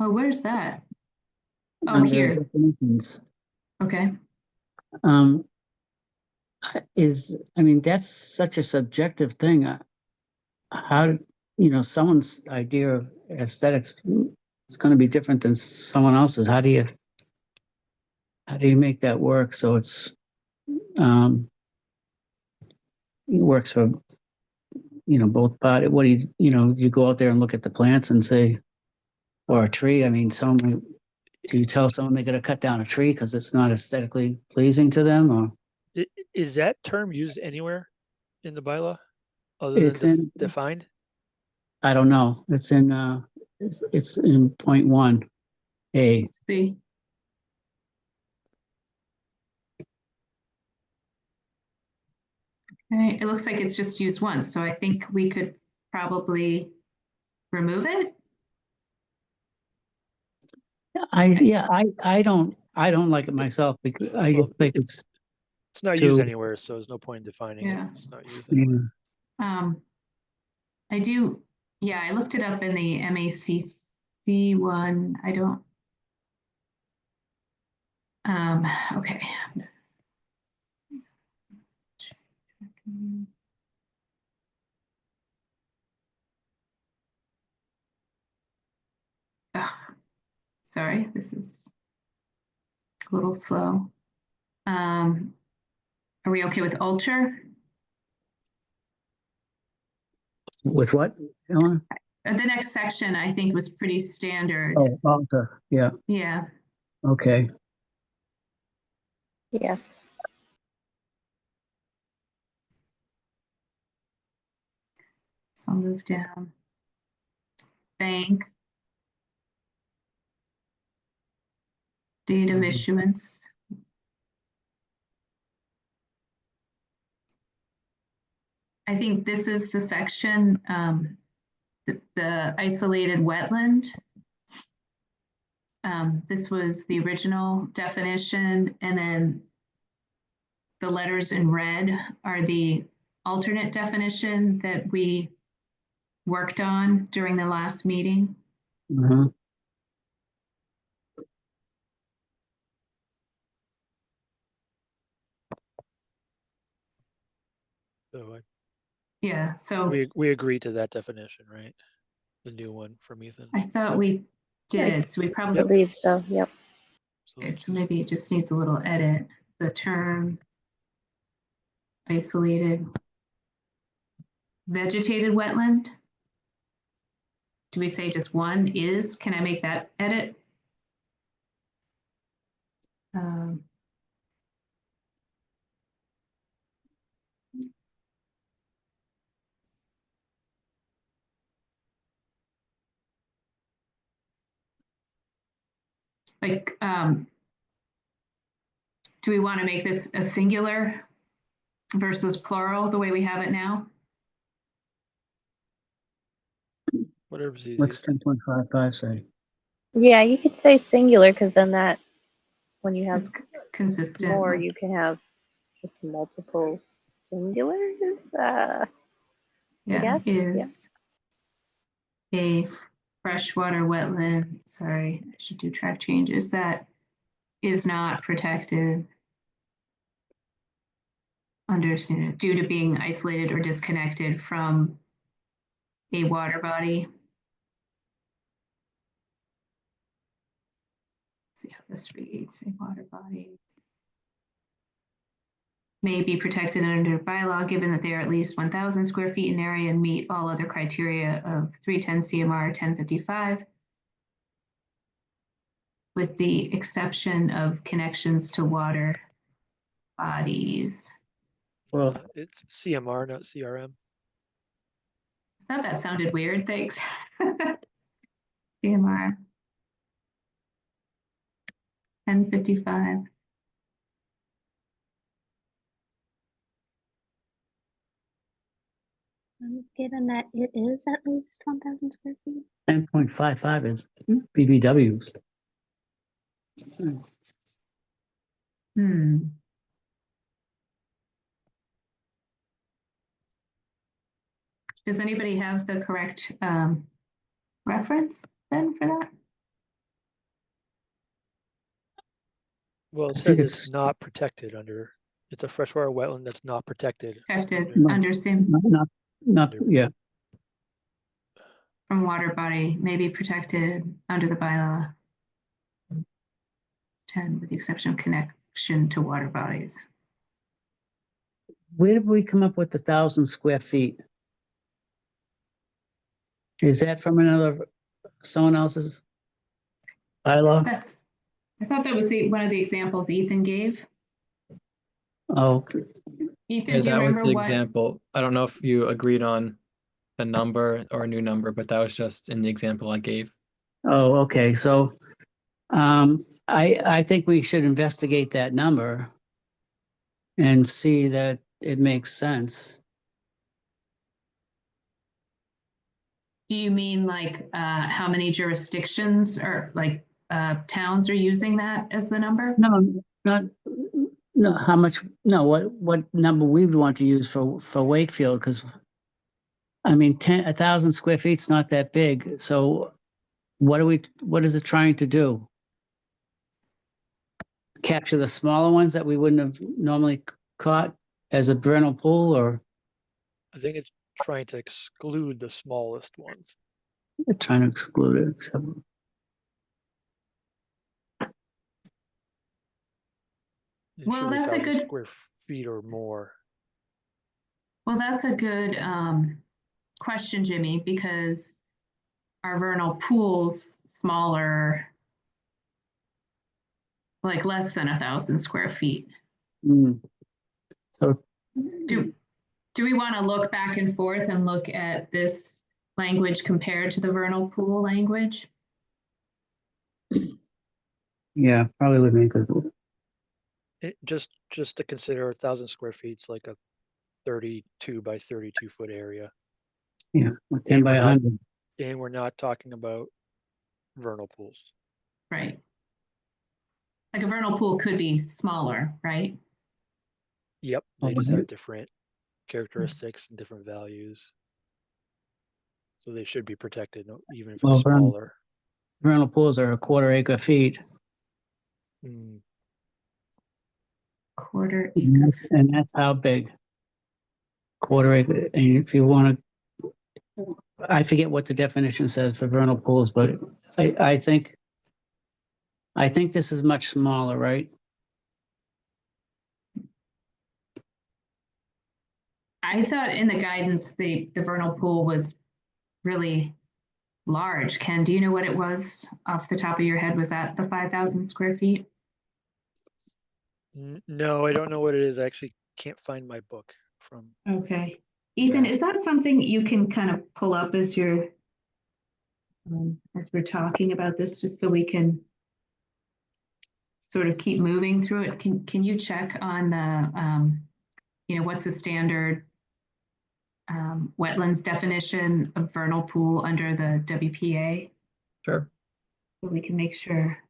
B: Oh, where's that? Oh,
A: Under
B: here.
A: definitions.
B: Okay.
A: Um, I mean, that's such a subjective thing. How, someone's idea of aesthetics is going to be different than someone else's. How do you make that work so it works for, both parties? What do you go out there and look at the plants and say, or a tree? I mean, do you tell someone they got to cut down a tree because it's not aesthetically pleasing to them, or?
C: Is that term used anywhere in the bylaw other
A: It's
C: than
A: in,
C: defined?
A: I don't know. It's in point 1A.
B: Let's see. Okay, it looks like it's just used once, so I think we could probably remove it.
A: I don't like it myself because I
C: Well,
A: just think it's
C: It's not used
A: too,
C: anywhere, so there's no point in defining it.
B: Yeah.
C: It's not used
A: yeah.
C: anywhere.
B: I do, yeah, I looked it up in the MACC one. I don't, okay. Oh, sorry, this is a little slow. Are we okay with alter?
A: With what, Ellen?
B: The next section I think was pretty standard.
A: Oh, altar. Yeah.
B: Yeah,
A: Okay.
D: Yeah.
B: so I'll move down. Bank. Date of issuance. I think this is the section, the isolated wetland. This was the original definition, and then the letters in red are the alternate definition that we worked on during the last meeting.
A: Mhm.
C: So
B: Yeah, so
C: we agreed to that definition, right? The new one from Ethan.
B: I thought we did, so we
D: I
B: probably,
D: believe so, yep.
C: So
B: okay,
C: let's
B: so
C: just-
B: maybe it just needs a little edit. The term isolated vegetated wetland. Do we say just one is? Can I make that edit? Um, like, do we want to make this a singular versus plural the way we have it now?
C: whatever's
A: What's
C: easiest.
A: 10.55 say?
D: Yeah, you could say singular, because then that, when you have
B: It's consistent.
D: more,
B: with-
D: you can have just multiple singulars.
B: Yeah,
D: guess, yeah.
B: is a freshwater wetland, sorry, I should do track changes, that is not protected under, due to being isolated or disconnected from a water body. Let's see how this reads, a water body may be protected under bylaw, given that they are at least 1,000 square feet in area and meet all other criteria of 310 CMR 1055, with the exception of connections to water bodies.
A: Well,
C: It's CMR, not CRM.
B: I thought that sounded weird, thanks. CMR 1055.
H: Given that it is at least 1,000 square feet.
A: 10.55 is BBWs.
B: Hmm. Does anybody have the correct reference then for that?
C: Well,
A: I
C: it
A: think
C: says
A: it's-
C: it's not protected under, it's a freshwater wetland that's not protected.
B: Protected
C: under-
B: under sim
A: Not, yeah,
B: from water body may be protected under the bylaw. 10, with the exception of connection to water bodies.
A: where did we come up with 1,000 square feet? Is that from someone else's bylaw?
B: I thought that was one of the examples Ethan gave.
A: Oh,
B: Ethan,
G: Yeah,
B: do you
G: that was
B: remember
G: the
B: what?
G: example. I don't know if you agreed on the number or a new number, but that was just in the example I gave.
A: oh, okay, so, I think we should investigate that number and see that it makes sense.
B: Do you mean like how many jurisdictions or like towns are using that as the number?
A: No, not, no, how much, no, what number we would want to use for Wakefield, because I mean, 1,000 square feet's not that big, so what is it trying to do? Capture the smaller ones that we wouldn't have normally caught as a vernal pool, or
C: I think it's trying to exclude the smallest ones.
A: trying to exclude it? Except,
C: It
B: Well,
C: should be
B: that's a
C: 1,000
B: good-
C: square feet or more.
B: Well, that's a good question, Jimmy, because our vernal pool's smaller, like less than 1,000 square feet.
A: So,
B: Do we want to look back and forth and look at this language compared to the vernal pool language?
A: yeah, probably would make it,
C: Just to consider 1,000 square feet is like a 32 by 32 foot area.
A: yeah, 10 by
C: we're not-
A: 100.
C: And we're not talking about vernal pools.
B: Right. Like a vernal pool could be smaller, right?
C: Yep, they just have different characteristics and different values. So they should be protected, even if
A: Well,
C: it's smaller.
A: vernal pools are 1/4 acre feet.
C: Mm,
B: Quarter
A: And
B: acre.
A: that's how big? 1/4 acre. And if you want to, I forget what the definition says for vernal pools, but I think this is much smaller, right?
B: I thought in the guidance, the vernal pool was really large. Ken, do you know what it was off the top of your head? Was that the 5,000 square feet?
C: no, I don't know what it is. I actually can't find my book from.
B: Okay. Ethan,
C: Yeah.
B: is that something you can kind of pull up as you're as we're talking about this, just so we can sort of keep moving through it? Can you check on the what's the standard wetlands definition of vernal pool under the WPA?
G: Sure.
B: So we can make sure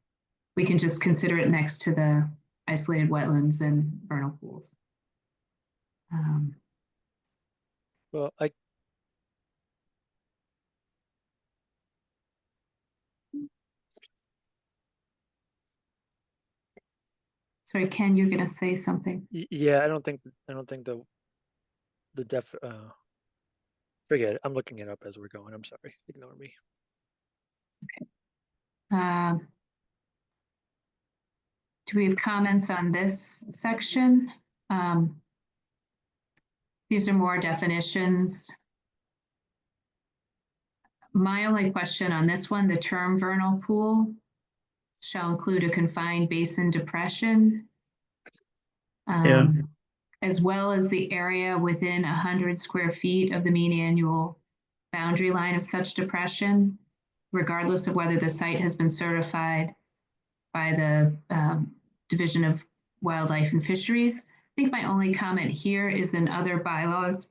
B: we can just consider it next to the isolated wetlands and vernal pools.
C: Well,
B: Sorry, Ken, you're going to say something.
C: yeah, I don't think the forget it. I'm looking it up as we're going. I'm sorry. Ignore me.
B: Do we have comments on this section? These are more definitions. My only question on this one, the term vernal pool shall include a confined basin depression,
A: Yeah.
B: as well as the area within 100 square feet of the mean annual boundary line of such depression, regardless of whether the site has been certified by the Division of Wildlife and Fisheries. I think my only comment here is in other bylaws,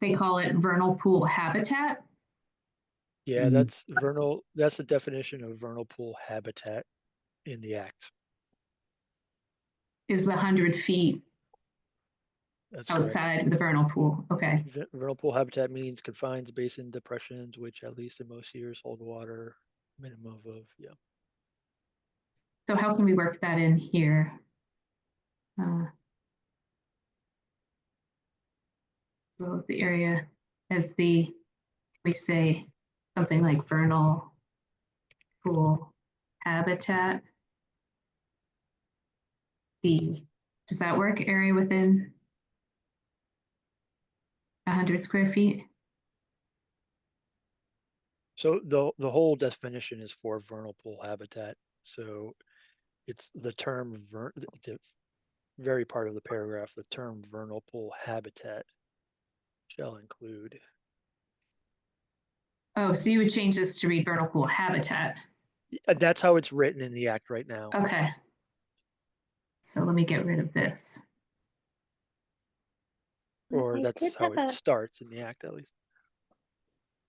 B: they call it vernal pool habitat.
C: Yeah, that's vernal. That's the definition of vernal pool habitat in the Act.
B: Is the 100 feet
C: That's
B: outside
C: correct.
B: of the vernal pool? Okay.
C: Vernal pool habitat means confines basin depressions, which at least in most years hold water minimum of, yeah.
B: So how can we work that in here? As well as the area as we say something like vernal pool habitat. Does that work? Area within 100 square feet?
C: So the whole definition is for vernal pool habitat. So it's the term the very part of the paragraph, the term vernal pool habitat shall include.
B: Oh, so you would change this to read vernal pool habitat.
C: That's how it's written in the Act right now.
B: Okay. So let me get rid of this.
C: Or
H: I
C: that's
H: did
C: how
H: have
C: it starts in the Act, at least.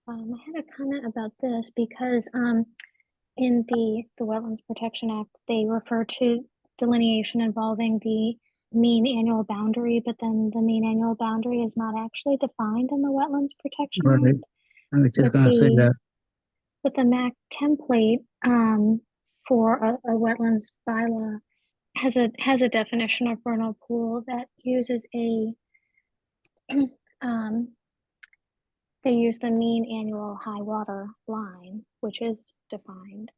H: I had a comment about this because in the Wetlands Protection Act, they refer to delineation involving the mean annual boundary, but then the mean annual boundary is not actually defined in the Wetlands Protection
A: Right.
H: Act.
A: I was just
H: But
A: going to say that.
H: But the MAC template for a wetlands bylaw has a definition of vernal pool that uses a they use the mean annual high water line, which is defined.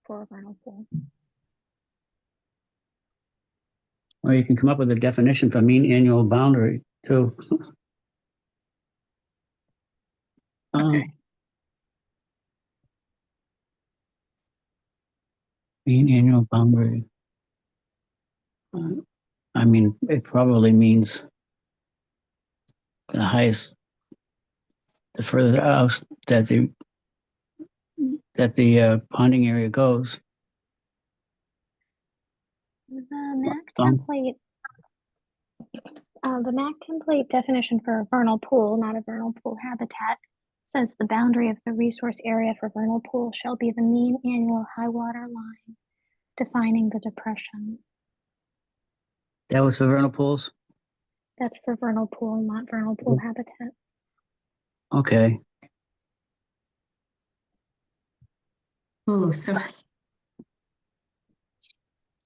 H: For a vernal pool.
A: Or you can come up with a definition for mean annual boundary too.
B: Okay.
A: Mean annual boundary. I mean, it probably means the highest, the further out that the ponding area goes.
H: The MAC template definition for a vernal pool, not a vernal pool habitat, says the boundary of the resource area for vernal pool shall be the mean annual high water line, defining the depression.
A: That was for vernal pools?
H: That's for vernal pool, not vernal pool habitat.
A: Okay.
B: Oh, so let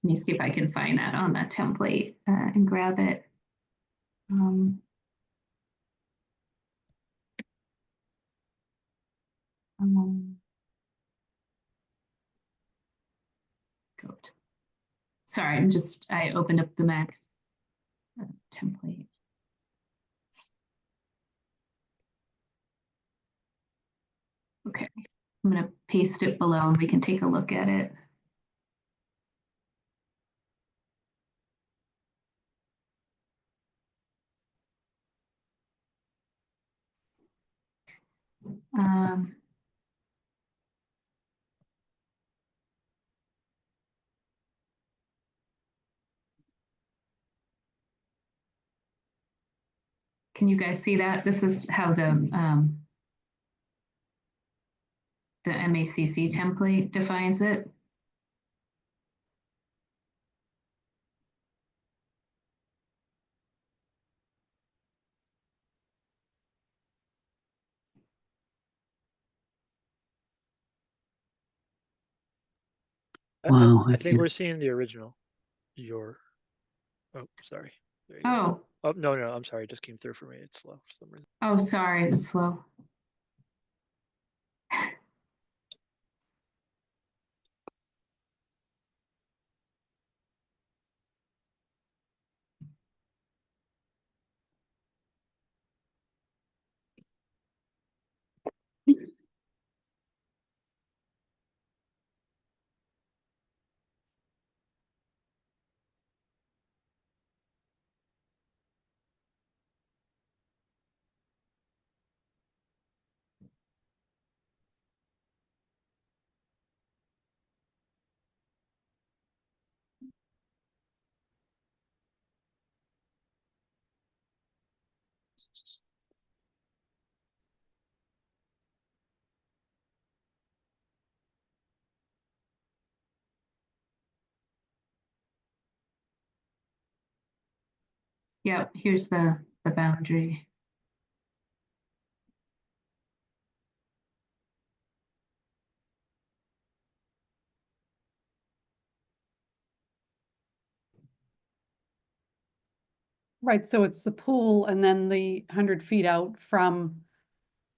B: me see if I can find that on the template and grab it. Goat. Sorry, I opened up the Mac template. Okay, I'm gonna paste it below and we can take a look at it. Can you guys see that? This is how the MACC template defines it.
A: Wow.
C: I think we're seeing the original. Oh, sorry. There you go.
B: Oh,
C: Oh, no, I'm sorry. It just came through for me. It's slow for some reason.
B: oh, sorry, it was slow. Yep, here's the boundary.
E: Right, so it's the pool and then the 100 feet out from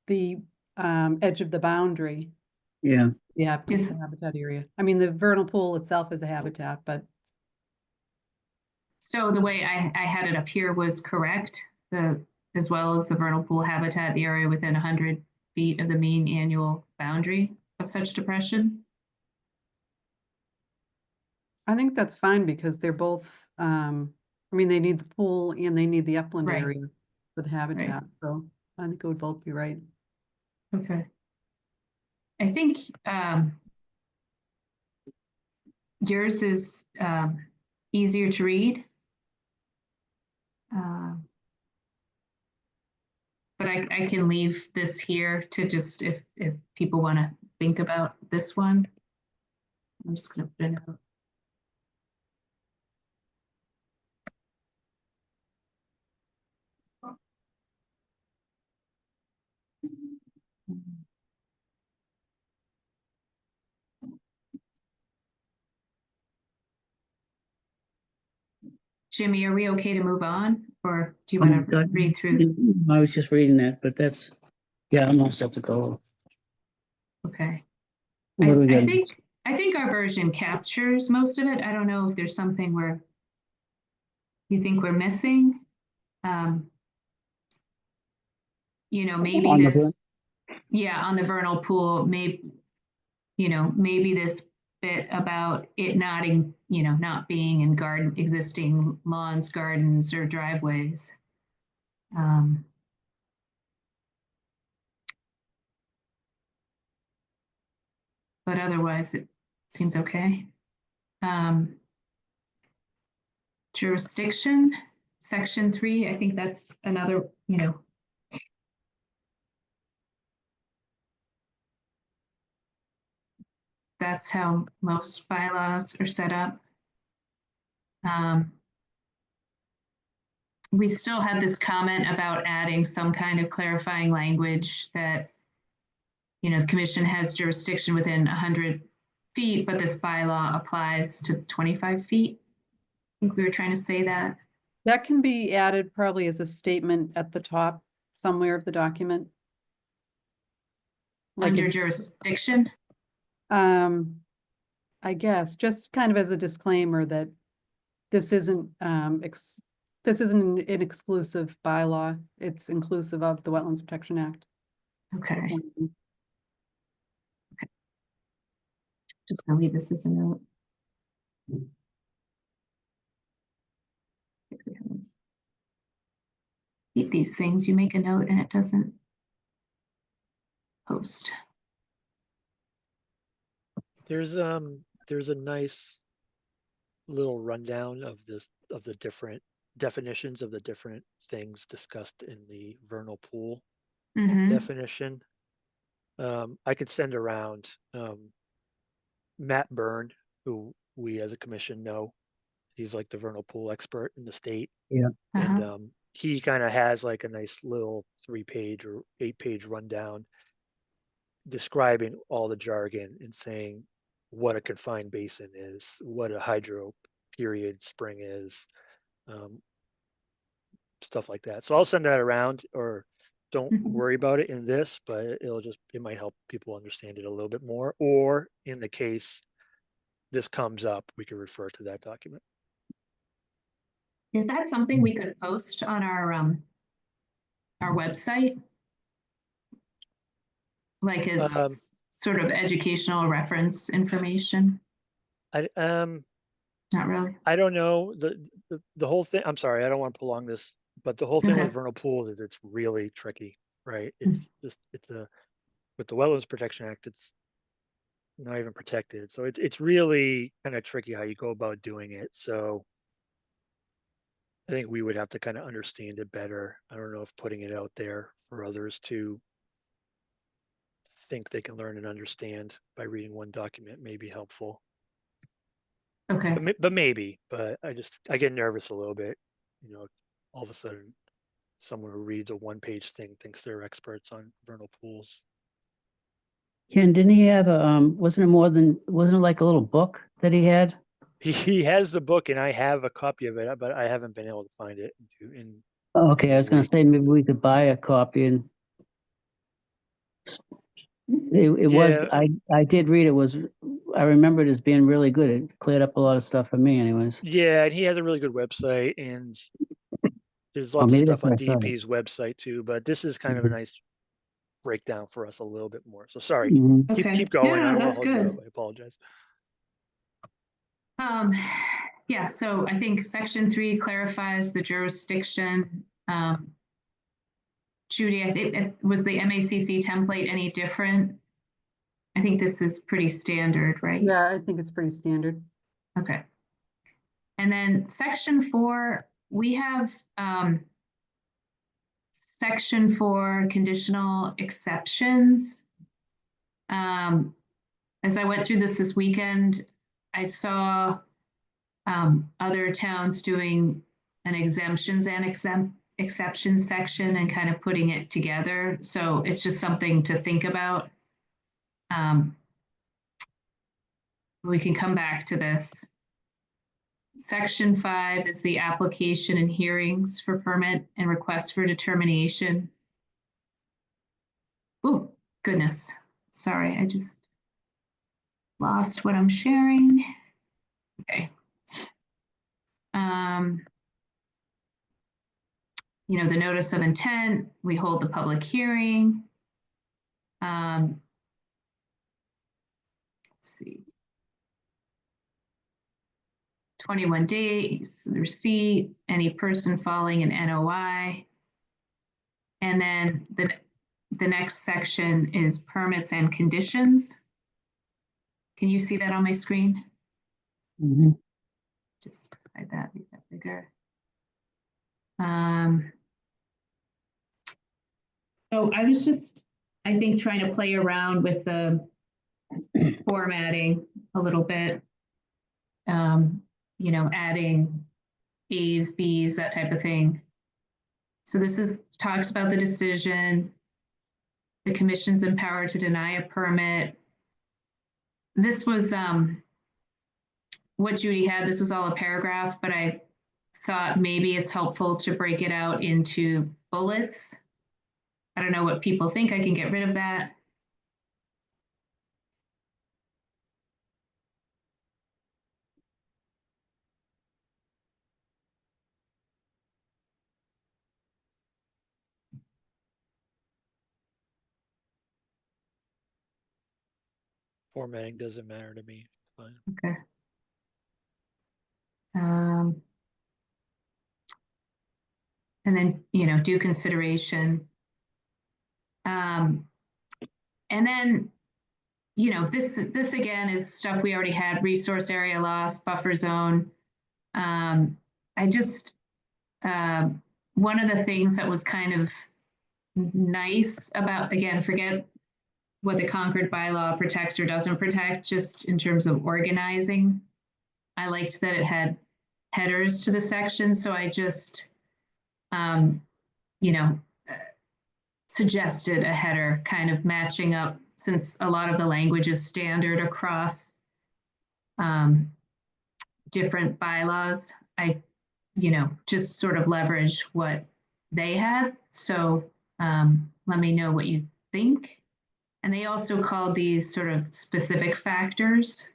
E: the edge of the boundary.
A: Yeah.
E: Yeah,
B: Is-
E: the habitat area. I mean, the vernal pool itself is a habitat, but
B: So the way I had it up here was correct, as well as the vernal pool habitat, the area within 100 feet of the mean annual boundary of such depression.
E: I think that's fine because they're both, I mean, they need the pool and they need the upland
B: Right.
E: area for the habitat, so I think it would both be right.
B: Okay. I think yours is easier to read. But I can leave this here to just, if people want to think about this one. I'm just going to put it out. Jimmy, are we okay to move on, or do you want to read through?
A: I was just reading that, but yeah, I'm all set to go.
B: Okay.
A: What do we got?
B: I think our version captures most of it. I don't know if there's something where you think we're missing. Maybe
A: On the
B: this, yeah, on the vernal pool, maybe this bit about it not being in existing lawns, gardens, or driveways. But otherwise it seems okay. Jurisdiction, section 3, I think that's another, that's how most bylaws are set up. We still had this comment about adding some kind of clarifying language that, you know, the commission has jurisdiction within 100 feet, but this bylaw applies to 25 feet. I think we were trying to say that.
E: That can be added probably as a statement at the top somewhere of the document. Like
B: Under
E: it-
B: jurisdiction.
E: I guess, just kind of as a disclaimer that this isn't, this isn't an exclusive bylaw. It's inclusive of the Wetlands Protection Act.
B: Okay. Just gonna leave this as a note. Eat these things, you make a note and it doesn't post.
C: There's a nice little rundown of the different definitions of the different things discussed in the vernal pool
B: Mhm.
C: definition. I could send around Matt Byrne, who we as a commission know. He's like the vernal pool expert in the state.
A: Yeah.
C: And
B: Uh-huh.
C: he kind of has like a nice little 3-page or 8-page rundown describing all the jargon and saying what a confined basin is, what a hydro period spring is, stuff like that. So I'll send that around, or don't
B: Mhm.
C: worry about it in this, but it might help people understand it a little bit more. Or in the case this comes up, we can refer to that document.
B: Is that something we could post on our website? Like as sort of educational reference information?
C: I
B: Not really.
C: I don't know the whole thing. I'm sorry, I don't want to prolong this, but the whole thing
B: Okay.
C: with vernal pools is it's really tricky, right? It's with the Wetlands Protection Act, it's not even protected. So it's really kind of tricky how you go about doing it. So I think we would have to kind of understand it better. I don't know if putting it out there for others to think they can learn and understand by reading one document may be helpful.
B: Okay.
C: But maybe, but I get nervous a little bit, you know, all of a sudden someone who reads a 1-page thing thinks they're experts on vernal pools.
A: Ken, didn't he have wasn't it like a little book that he had?
C: He has the book and I have a copy of it, but I haven't been able to find it in
A: Oh, okay, I was gonna say maybe we could buy a copy and it was,
C: Yeah.
A: I did read it, I remember it as being really good. It cleared up a lot of stuff for me anyways.
C: Yeah, and he has a really good website, and there's
A: Oh,
C: lots of
A: maybe that's
C: stuff on
A: what I thought.
C: DEP's website too, but this is kind of a nice breakdown for us a little bit more. So sorry,
A: Mhm.
B: Okay.
C: keep going.
B: No,
C: I don't want
B: that's
C: to hold you
B: good.
C: up. I apologize.
B: Yeah, so I think section 3 clarifies the jurisdiction. Judy, I think was the MACC template any different? I think this is pretty standard, right?
E: Yeah, I think it's pretty standard.
B: Okay. And then section 4, we have section 4 conditional exceptions. As I went through this weekend, I saw other towns doing an exemptions and exceptions section and kind of putting it together. So it's just something to think about. We can come back to this. Section 5 is the application and hearings for permit and request for determination. Oh, goodness. Sorry, I just lost what I'm sharing. Okay. You know, the notice of intent, we hold the public hearing. Let's see. 21 days, the receipt, any person following an NOI. And then the next section is permits and conditions. Can you see that on my screen?
A: Mhm.
B: Just hide that, make that bigger. So I was just, I think, trying to play around with the formatting a little bit. You know, adding A's, B's, that type of thing. So this is talks about the decision. The commission's empowered to deny a permit. This was what Judy had. This was all a paragraph, but I thought maybe it's helpful to break it out into bullets. I don't know what people think. I can get rid of that.
C: Formatting doesn't matter to me. It's fine.
B: Okay. And then, you know, due consideration. And then, you know, this again is stuff we already had: resource area loss, buffer zone. I just, one of the things that was kind of nice about, again, forget what the Concord bylaw protects or doesn't protect, just in terms of organizing. I liked that it had headers to the section, so I just, you know, suggested a header kind of matching up, since a lot of the language is standard across different bylaws. I, you know, just sort of leverage what they had. So let me know what you think. And they also called these sort of specific factors,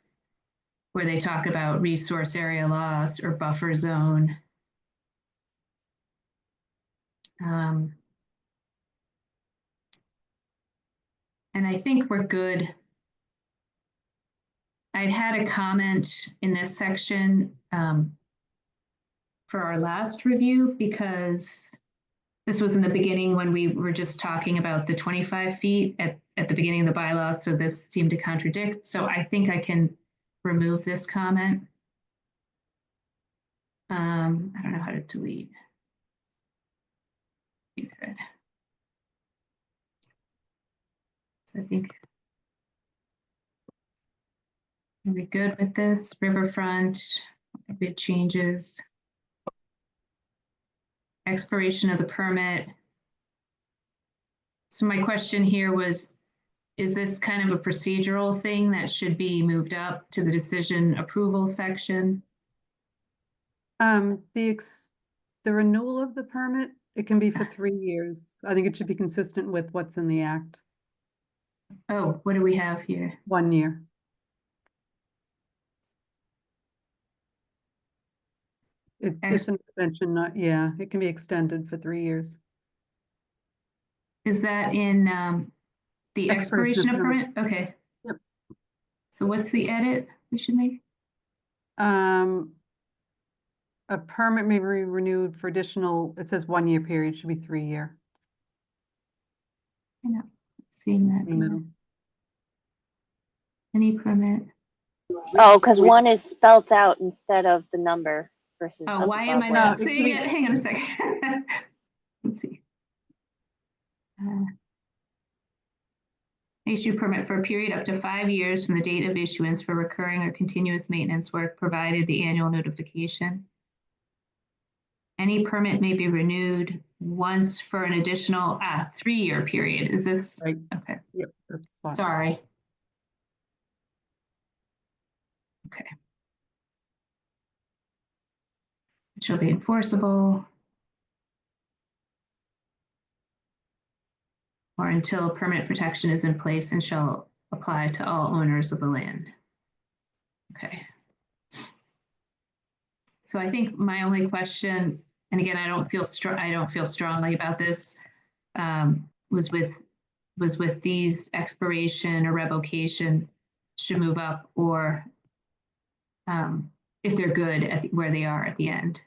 B: where they talk about resource area loss or buffer zone. And I think we're good. I'd had a comment in this section for our last review, because this was in the beginning when we were just talking about the 25 feet at the beginning of the bylaw. So this seemed to contradict. So I think I can remove this comment. I don't know how to delete. Thread. So I think are we good with this? Riverfront, I think we had changes. Expiration of the permit. So my question here was, is this kind of a procedural thing that should be moved up to the decision approval section?
E: The renewal of the permit, it can be for 3 years. I think it should be consistent with what's in the act.
B: Oh, what do we have here?
E: 1 year. It's an extension, not, yeah, it can be extended for 3 years.
B: Is that in the expiration of permit? Okay.
E: Yep.
B: So what's the edit we should make?
E: A permit may be renewed for additional, it says 1 year period, should be 3 year.
B: I know, seeing that.
E: In the middle.
B: Any permit.
D: Oh, because one is spelt out instead of the number versus.
B: Oh,
D: up
B: why
D: above
B: am I
D: where
B: not
D: it's-
B: seeing it? Hang on a second. Let's see. Issue permit for a period up to 5 years from the date of issuance for recurring or continuous maintenance work, provided the annual notification. Any permit may be renewed once for an additional 3-year period. Is this?
E: Right.
B: Okay.
E: Yep, that's the spot.
B: Sorry. Okay. It shall be enforceable. Or until permit protection is in place and shall apply to all owners of the land. Okay. So I think my only question, and again, I don't feel strongly about this, was with these expiration or revocation should move up, or if they're good at where they are at the end.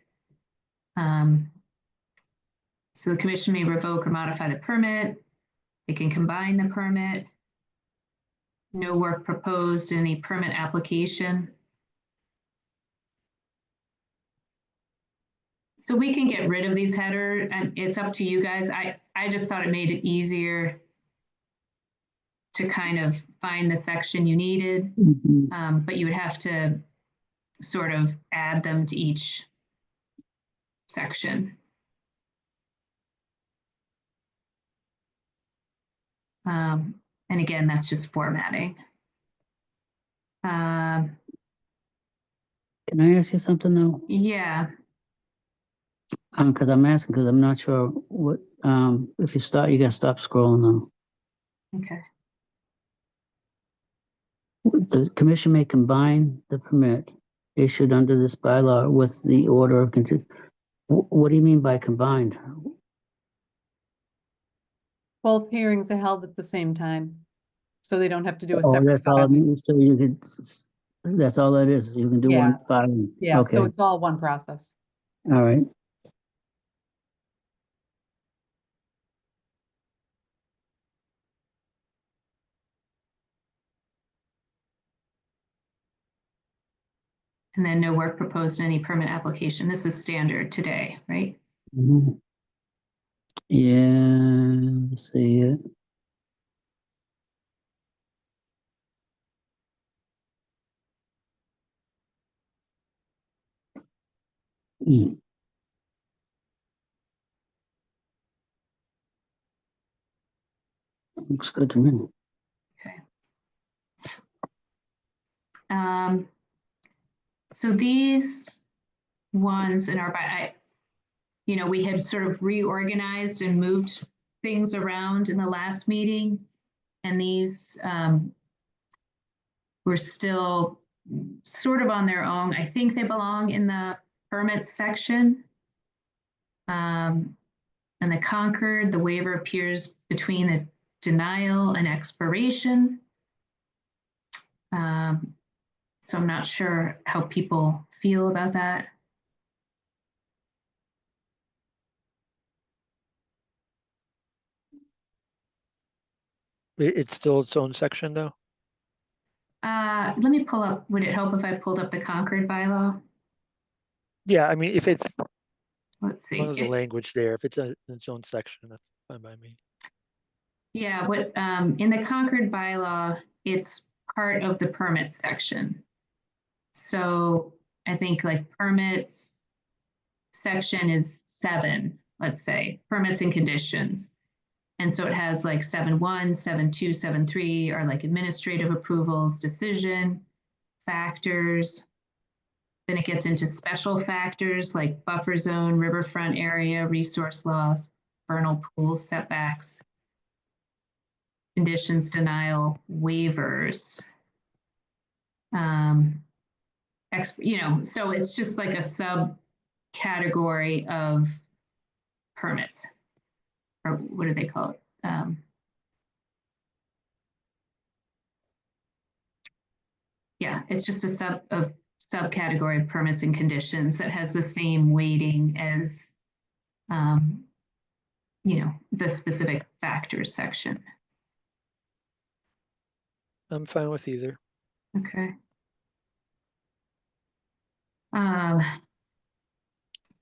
B: So the commission may revoke or modify the permit. It can combine the permit. No work proposed in any permit application. So we can get rid of these headers, and it's up to you guys. I just thought it made it easier to kind of find the section you needed,
A: Mhm.
B: but you would have to sort of add them to each section. And again, that's just formatting.
A: Can I ask you something though?
B: Yeah,
A: Because I'm asking, because I'm not sure what, if you start, you gotta stop scrolling though.
B: okay.
A: The commission may combine the permit issued under this bylaw with the order of what do you mean by combined?
E: Both hearings are held at the same time, so they don't have to do a
A: Oh,
E: separate
A: that's all it
E: filing.
A: means, so you could, that's all that is, you can do one filing.
E: Yeah,
A: Okay,
E: so it's all one process.
A: all right.
B: And then no work proposed in any permit application. This is standard today, right?
A: Mhm. Yeah, let's see it. Mm. Looks good to me.
B: So these ones in our, we had sort of reorganized and moved things around in the last meeting. And these were still sort of on their own. I think they belong in the permits section. And the Concord, the waiver appears between the denial and expiration. So I'm not sure how people feel about that.
C: It's still its own section though.
B: Let me pull up, would it help if I pulled up the Concord bylaw?
C: Yeah, I mean, if it's,
B: Let's
C: as
B: see.
C: long as the
B: It's,
C: language there, if it's its own section, that's fine by me.
B: yeah, what in the Concord bylaw, it's part of the permits section. So I think like permits section is 7, let's say, permits and conditions. And so it has like 7.1, 7.2, 7.3 are like administrative approvals, decision, factors. Then it gets into special factors like buffer zone, riverfront area, resource loss, vernal pool setbacks, conditions denial, waivers. So it's just like a subcategory of permits, or what do they call it? Yeah, it's just a subcategory of permits and conditions that has the same weighting as, the specific factors section.
C: I'm fine with either.
B: Okay.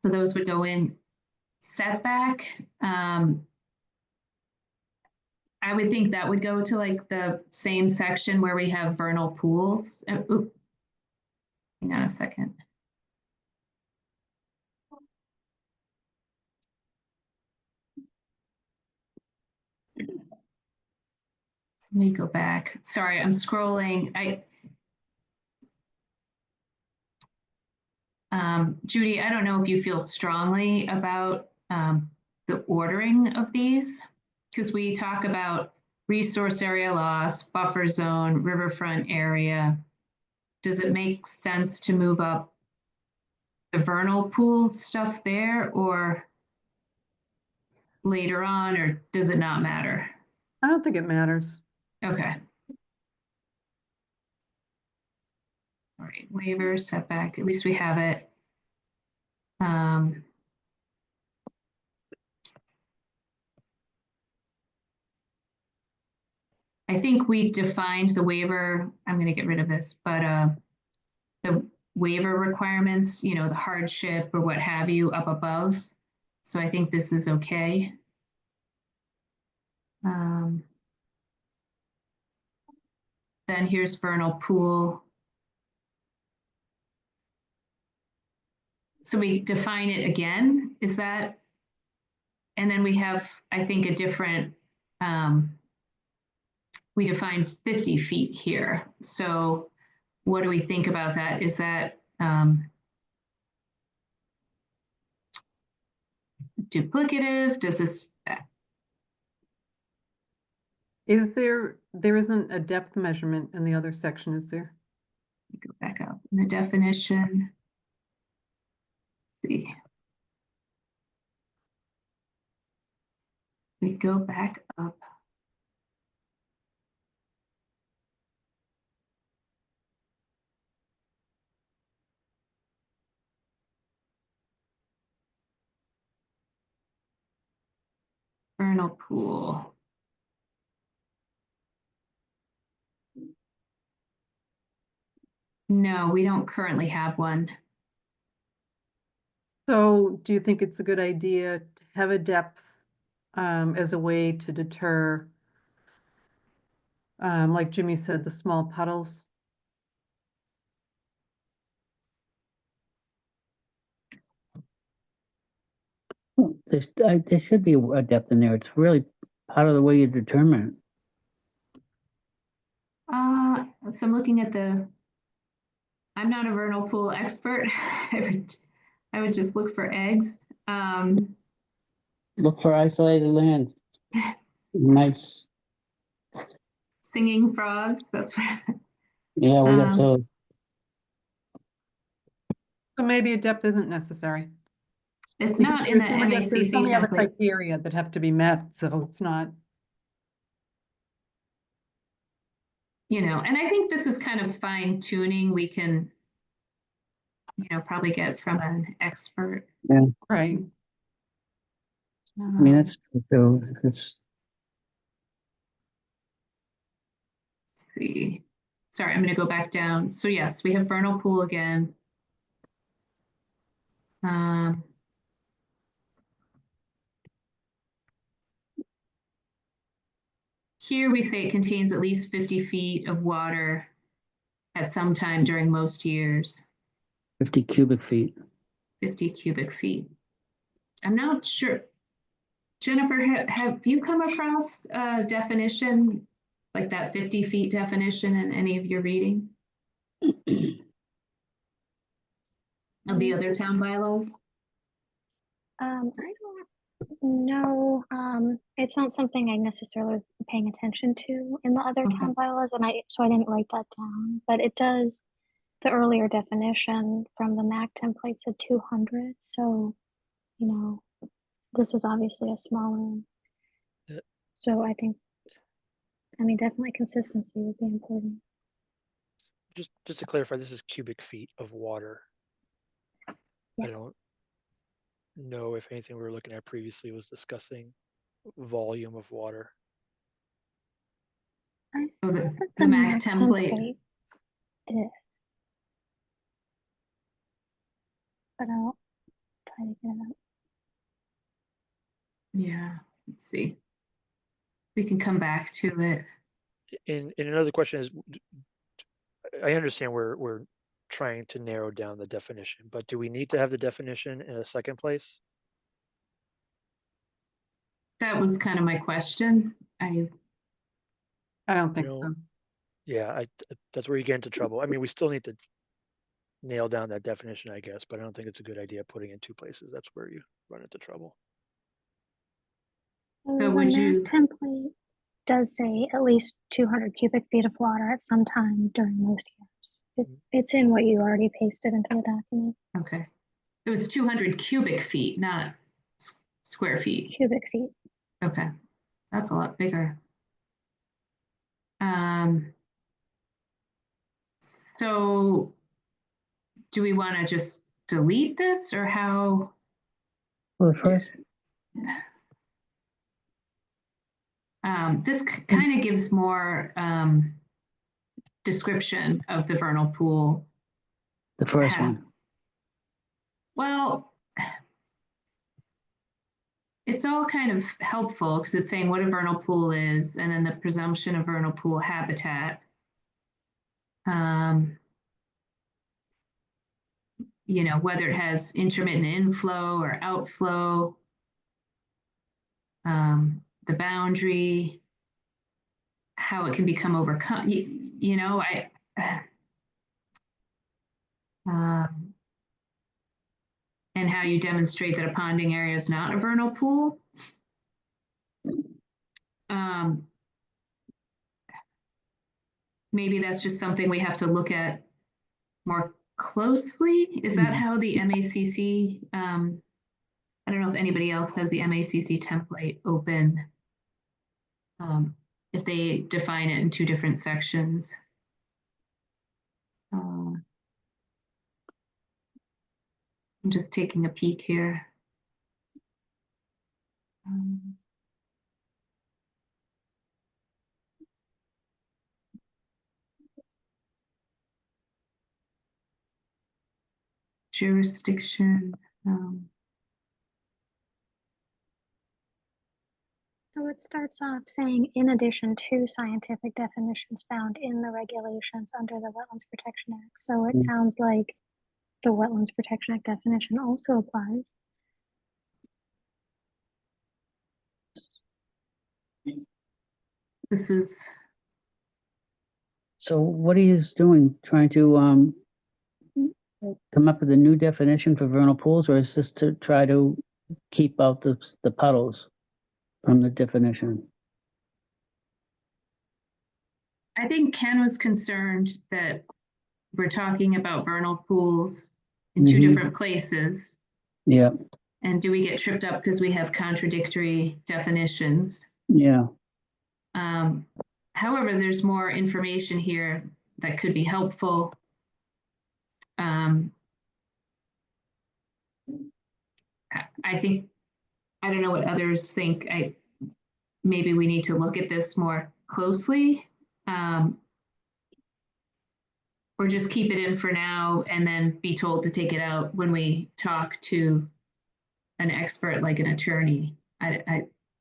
B: So those would go in setback. I would think that would go to like the same section where we have vernal pools. Hang on a second. Let me go back. Sorry, I'm scrolling. Judy, I don't know if you feel strongly about the ordering of these, because we talk about resource area loss, buffer zone, riverfront area. Does it make sense to move up the vernal pool stuff there or later on, or does it not matter?
E: I don't think it matters.
B: Okay. All right, waiver, setback, at least we have it. I think we defined the waiver. I'm going to get rid of this, but the waiver requirements, the hardship or what have you up above. So I think this is okay. Then here's vernal pool. So we define it again, is that? And then we have, I think, a different, we define 50 feet here. So what do we think about that? Is that duplicative? Does this,
E: There isn't a depth measurement in the other section, is there?
B: go back up in the definition? Let's see. We go back up. Vernal pool. No, we don't currently have one.
E: So do you think it's a good idea to have a depth as a way to deter, like Jimmy said, the small puddles?
A: There should be a depth in there. It's really part of the way you determine it.
B: So I'm looking at I'm not a vernal pool expert. I would just look for eggs.
A: Look for isolated land. Nice.
B: Singing frogs, that's what.
A: Yeah, we got those.
E: So maybe a depth isn't necessary.
B: It's
E: Because
B: not in the
E: there's so
B: MACC
E: many other
B: template,
E: criteria that have to be met, so it's not.
B: and I think this is kind of fine tuning. We can, probably get from an expert.
A: Yeah,
E: Right.
A: I mean, that's true. It's
B: Let's see. Sorry, I'm going to go back down. So yes, we have vernal pool again. Here we say it contains at least 50 feet of water at some time during most years.
A: 50 cubic feet.
B: 50 cubic feet. I'm not sure. Jennifer, have you come across a definition like that 50 feet definition in any of your reading of the other town bylaws?
H: I don't know. It's not something I necessarily was paying attention to in the other
B: Okay.
H: town bylaws, so I didn't write that down. But it does. The earlier definition from the MAC template said 200. So, this is obviously a smaller.
C: Yeah.
H: So I think, definitely consistency would be important.
C: Just to clarify, this is cubic feet of water.
H: Yeah.
C: I don't know if anything we were looking at previously was discussing volume of water.
H: I
B: Oh,
H: thought that
B: the MAC template.
H: did. But I'll try to get it up.
B: Yeah, let's see. We can come back to it.
C: And another question is, I understand we're trying to narrow down the definition, but do we need to have the definition in a second place?
B: That was kind of my question.
E: I don't think
C: You know,
E: so.
C: Yeah, that's where you get into trouble. I mean, we still need to nail down that definition, I guess, but I don't think it's a good idea putting in two places. That's where you run into trouble.
B: So
H: The
B: would
H: MAC
B: you-
H: template does say at least 200 cubic feet of water at some time during most years. It's in what you already pasted into the document.
B: Okay. It was 200 cubic feet, not square feet.
H: Cubic feet.
B: Okay. That's a lot bigger. So do we want to just delete this or how?
A: Well, the first,
B: This kind of gives more description of the vernal pool.
A: the first one.
B: Well, it's all kind of helpful because it's saying what a vernal pool is and then the presumption of vernal pool habitat. You know, whether it has intermittent inflow or outflow, the boundary, how it can become overcome, you know, and how you demonstrate that a ponding area is not a vernal pool. Maybe that's just something we have to look at more closely. Is that how the MACC, I don't know if anybody else has the MACC template open, if they define it in 2 different sections. I'm just taking a peek here. Jurisdiction.
H: So it starts off saying, in addition to scientific definitions found in the regulations under the Wetlands Protection Act. So it sounds like the Wetlands Protection Act definition also applies.
B: This is,
A: So what are you doing? Trying to come up with a new definition for vernal pools, or is this to try to keep out the puddles from the definition?
B: I think Ken was concerned that we're talking about vernal pools in 2 different places.
A: Yeah,
B: And do we get tripped up because we have contradictory definitions?
A: yeah.
B: However, there's more information here that could be helpful. I think, I don't know what others think. Maybe we need to look at this more closely. Or just keep it in for now and then be told to take it out when we talk to an expert like an attorney.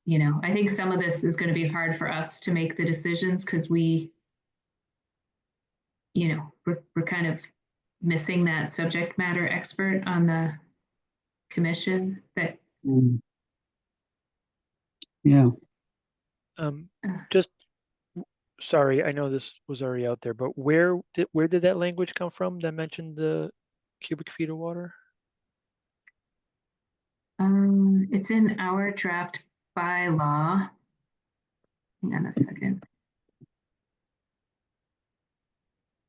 B: You know, I think some of this is going to be hard for us to make the decisions because we, you know, we're kind of missing that subject matter expert on the commission that.
A: Yeah.
C: Just, sorry, I know this was already out there, but where did that language come from that mentioned the cubic feet of water?
B: It's in our draft bylaw. Hang on a second.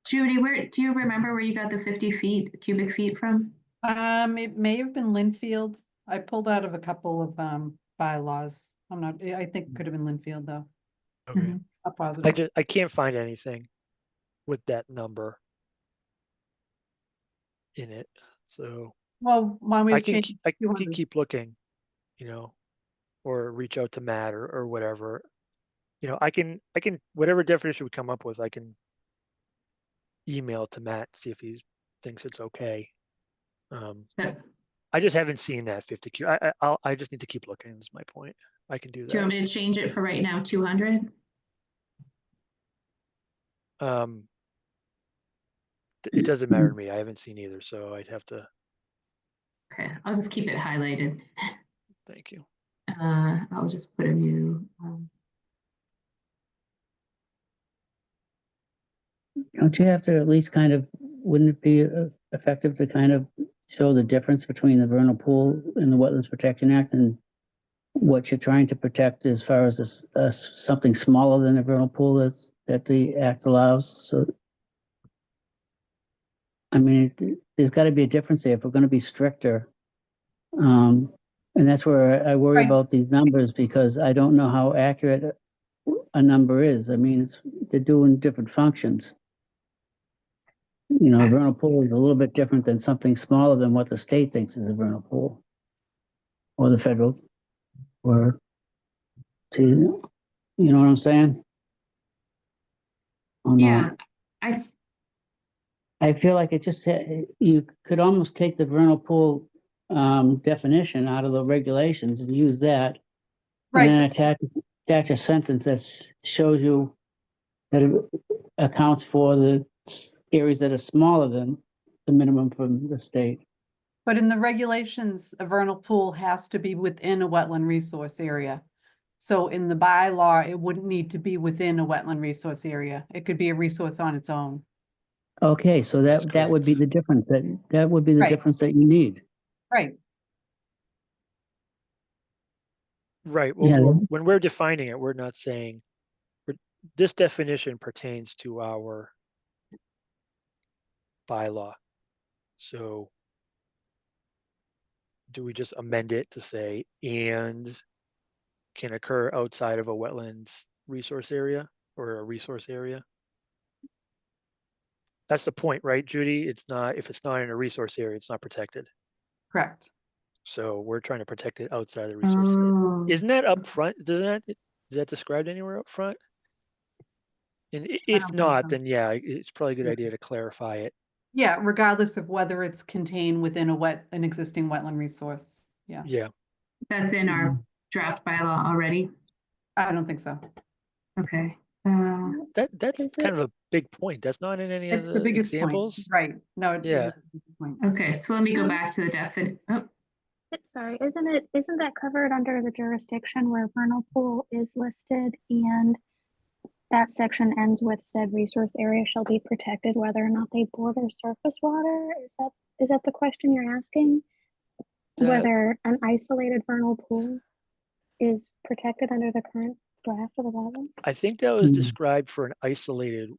B: Judy, where do you remember where you got the 50 cubic feet from?
E: It may have been Linfield. I pulled out of a couple of bylaws. I think it could have been Linfield though.
F: Okay.
E: I'm positive.
C: I can't find anything with that number in it. So
E: Well, why don't we
C: I
E: just
C: can
E: change
C: I
E: it to
C: can
E: 200?
C: keep looking, you know, or reach out to Matt or whatever. You know, I can whatever definition we come up with, I can email to Matt, see if he thinks it's okay. I just haven't seen that 50 Q. I just need to keep looking. Is my point. I can do that.
B: Do you want me to change it for right now, 200?
C: It doesn't matter to me. I haven't seen either, so I'd have to.
B: Okay, I'll just keep it highlighted.
C: Thank you.
B: I'll just put a new.
A: Don't you have to at least kind of, wouldn't it be effective to kind of show the difference between the vernal pool and the Wetlands Protection Act and what you're trying to protect as far as this, something smaller than a vernal pool that the act allows? So, I mean, there's got to be a difference there if we're going to be stricter. And that's where I worry
E: Right.
A: about these numbers, because I don't know how accurate a number is. I mean, they're doing different functions. You know, a vernal pool is a little bit different than something smaller than what the state thinks is a vernal pool, or the federal, or to, you know what I'm saying?
B: Yeah,
A: I feel like it just, you could almost take the vernal pool definition out of the regulations and use that, and then attach a sentence that shows you that it accounts for the areas that are smaller than the minimum from the state.
E: But in the regulations, a vernal pool has to be within a wetland resource area. So in the bylaw, it wouldn't need to be within a wetland resource area. It could be a resource on its own.
A: Okay, so
C: That's
A: that would be
C: correct.
A: the difference, that would be the
E: Right.
A: difference that you need.
E: Right.
C: Right. Well,
A: Yeah.
C: when we're defining it, we're not saying this definition pertains to our bylaw. So do we just amend it to say, and can occur outside of a wetlands resource area or a resource area? That's the point, right, Judy? It's not, if it's not in a resource area, it's not protected.
E: Correct.
C: So we're trying to protect it outside the resource area.
B: Oh,
C: Isn't that up front? Is that described anywhere up front? And if
E: don't think
C: not,
E: so.
C: then yeah, it's probably a good
E: Yeah.
C: idea to clarify it.
E: Yeah, regardless of whether it's contained within an existing wetland resource. Yeah,
C: Yeah.
B: that's in our draft bylaw already.
E: I don't think so.
B: Okay.
C: That's
H: Is
C: kind
H: it-
C: of a big point. That's not in any of
E: It's the
C: the
E: biggest point,
C: examples.
E: right? No, it
C: Yeah.
E: is the biggest point.
B: Okay, so let me go back to the oh,
H: Sorry, isn't that covered under the jurisdiction where vernal pool is listed and that section ends with said resource area shall be protected whether or not they border surface water? Is that the question you're asking?
C: That-
H: Whether an isolated vernal pool is protected under the current draft of the bylaw?
C: I think that was
A: Hmm.
C: described for an isolated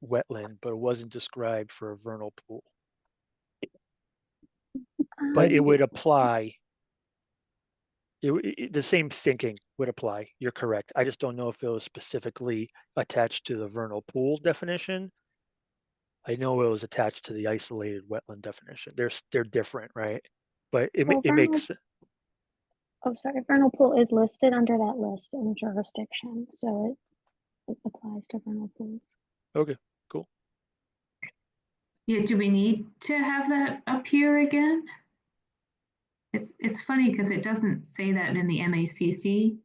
C: wetland, but it wasn't described for a vernal pool. But it would apply. The same thinking would apply. You're correct. I just don't know if it was specifically attached to the vernal pool definition. I know it was attached to the isolated wetland definition. They're different, right? But it
H: Well,
C: makes
H: Oh, sorry, vernal pool is listed under that list in jurisdiction, so it applies to vernal pools.
C: okay, cool.
B: yeah, do we need to have that up here again? It's funny because it doesn't say that in the MACC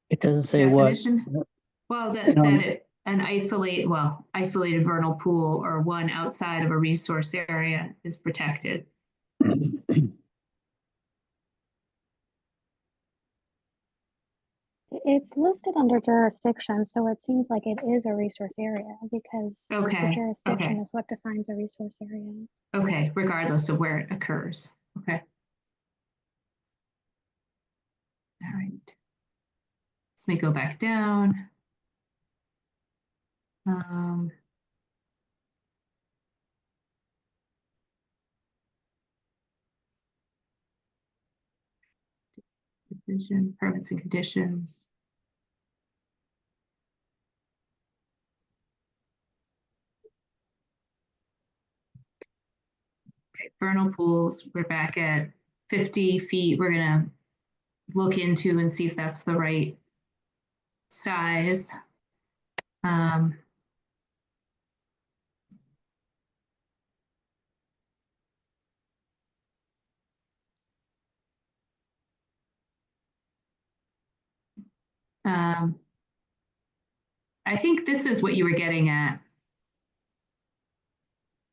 A: It doesn't say what.
B: definition. Well, that an isolated vernal pool or one outside of a resource area is protected.
H: It's listed under jurisdiction, so it seems like it is a resource area because
B: Okay,
H: the jurisdiction
B: okay.
H: is what defines a resource area.
B: Okay, regardless of where it occurs. Okay. All right. Let me go back down. Decision, permits and conditions. Okay, vernal pools, we're back at 50 feet. We're gonna look into and see if that's the right size. I think this is what you were getting at,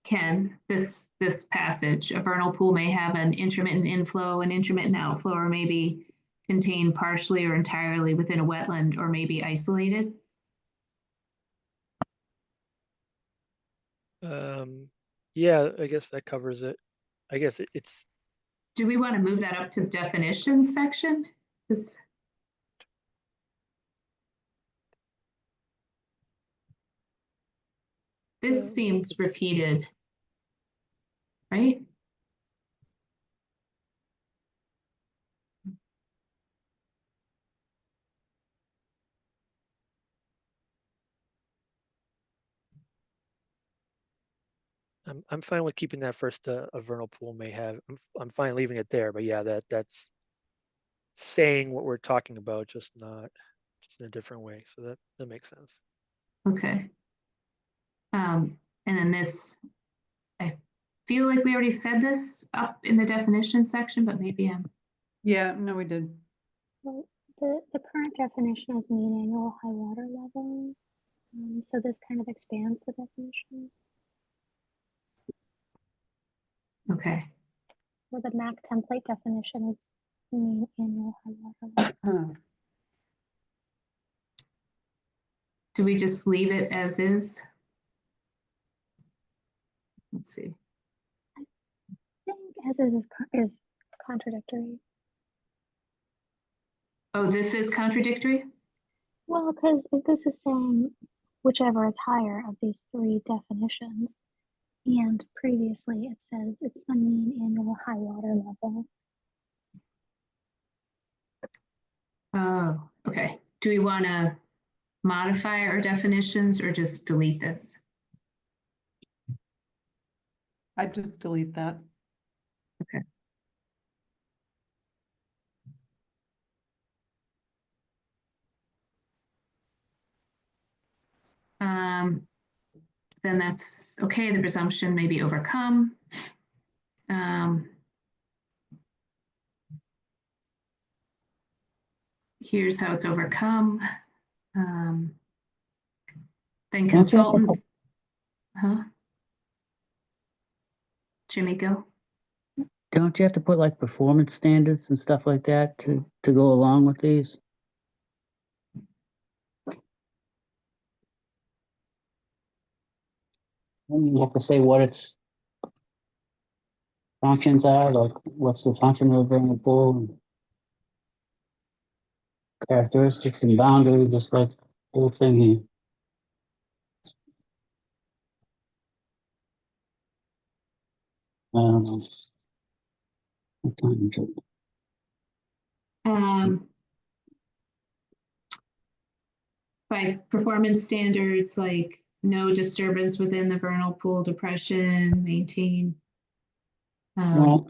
B: Ken, this passage. A vernal pool may have an intermittent inflow, an intermittent outflow, or maybe contained partially or entirely within a wetland, or may be isolated.
C: Yeah, I guess that covers it. I guess it's
B: Do we want to move that up to the definitions section? This seems repeated, right?
C: I'm fine with keeping that first. A vernal pool may have. I'm fine leaving it there, but yeah, that's saying what we're talking about, just in a different way. So that makes sense.
B: Okay. And then this, I feel like we already said this up in the definition section, but maybe I'm.
E: Yeah, no, we did.
H: Well, the current definition is mean annual high water level. So this kind of expands the definition.
B: Okay.
H: Where the MAC template definition is mean annual high water level.
B: Do we just leave it as is? Let's see.
H: I think as is contradictory.
B: Oh, this is contradictory?
H: Well, because if this is saying whichever is higher of these three definitions, and previously it says it's the mean annual high water level.
B: Oh, okay. Do we want to modify our definitions or just delete this?
E: I'd just delete that.
B: Okay. Then that's okay. The presumption may be overcome. Here's how it's overcome. Then
A: Don't you have to
B: consultant,
A: put-
B: huh? Jimmy, go.
A: Don't you have to put like performance standards and stuff like that to go along with these? You have to say what its functions are, like what's the function of a vernal pool, and characteristics and boundaries, just like the whole thing here. I don't know. What time is it?
B: By performance standards, like no disturbance within the vernal pool depression, maintain.
A: Well,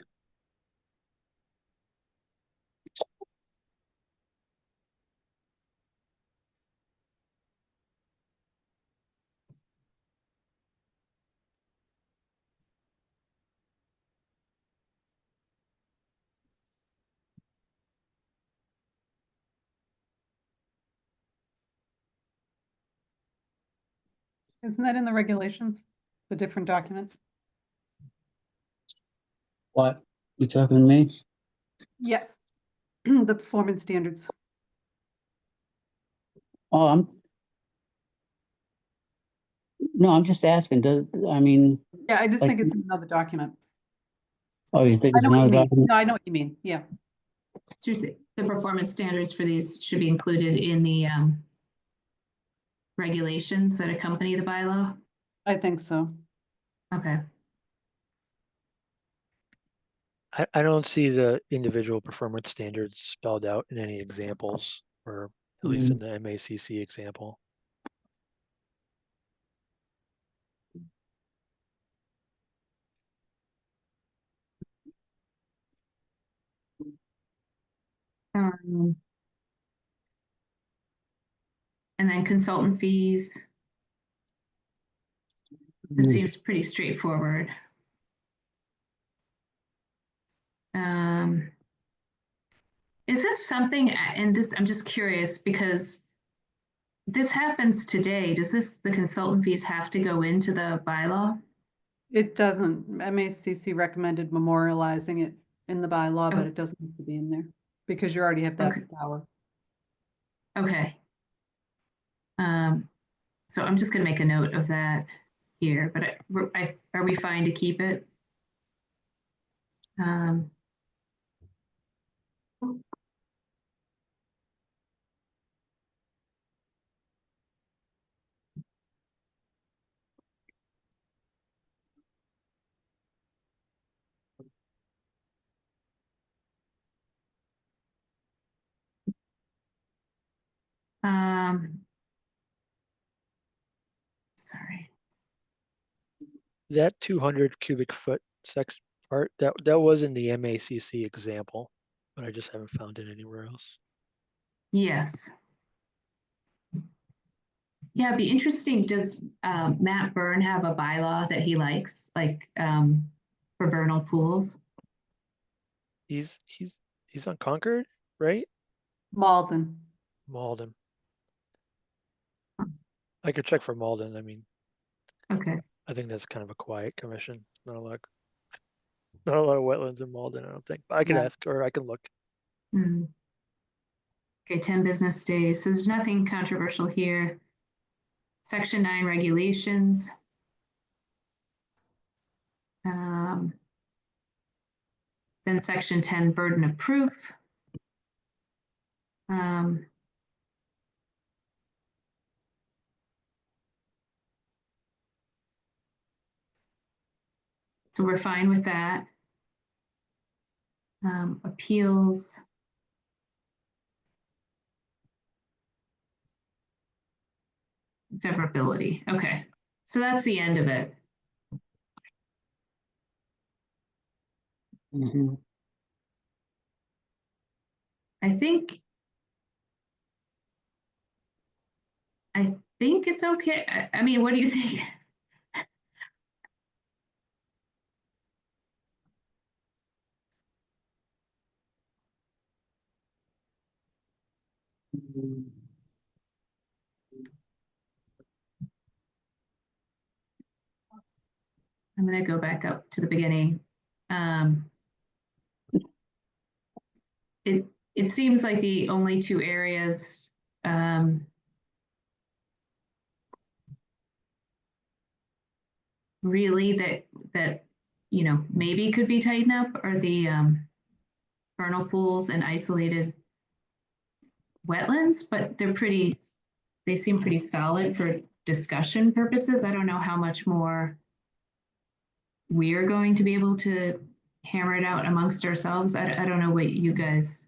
E: Isn't that in the regulations? The different documents?
A: what? You talking to me?
E: Yes. The performance standards.
A: Oh, no, I'm just asking, I mean,
E: Yeah, I just
A: Like-
E: think it's another document.
A: oh, you think
E: I
A: it's
E: know what you
A: another
E: mean.
A: document?
E: No, I know what you mean. Yeah.
B: Seriously, the performance standards for these should be included in the regulations that accompany the bylaw.
E: I think so.
B: Okay.
C: I don't see the individual performance standards spelled out in any examples, or at least in the MACC example.
B: And then consultant fees. This seems pretty straightforward. Is this something, and this, I'm just curious because this happens today. Does the consultant fees have to go into the bylaw?
E: It doesn't, MACC recommended memorializing it in the bylaw, but
B: Oh.
E: it doesn't have to be in there because you already have that
B: Okay.
E: power.
B: Okay. So I'm just gonna make a note of that here, but are we fine to keep it? Sorry.
C: That 200 cubic foot section part, that was in the MACC example, but I just haven't found it anywhere else.
B: Yes. Yeah, it'd be interesting. Does Matt Byrne have a bylaw that he likes, like for vernal pools?
C: He's on Concord, right?
E: Malden.
C: Malden. I could check for Malden. I mean,
B: Okay,
C: I think that's kind of a quiet commission. Not a lot of wetlands in Malden, I don't think. But I could
E: Yeah.
C: ask, or I can look.
B: hmm. Okay, 10 business days. So there's nothing controversial here. Section 9 regulations. Then section 10 burden of proof. Um, so we're fine with that. Appeals. Severability. Okay, so that's the end of it.
A: Mhm.
B: I think it's okay. I mean, what do you think? I'm going to go back up to the beginning. It seems like the only two areas really that maybe could be tightened up are the vernal pools and isolated wetlands, but they seem pretty solid for discussion purposes. I don't know how much more we're going to be able to hammer it out amongst ourselves. I don't know what you guys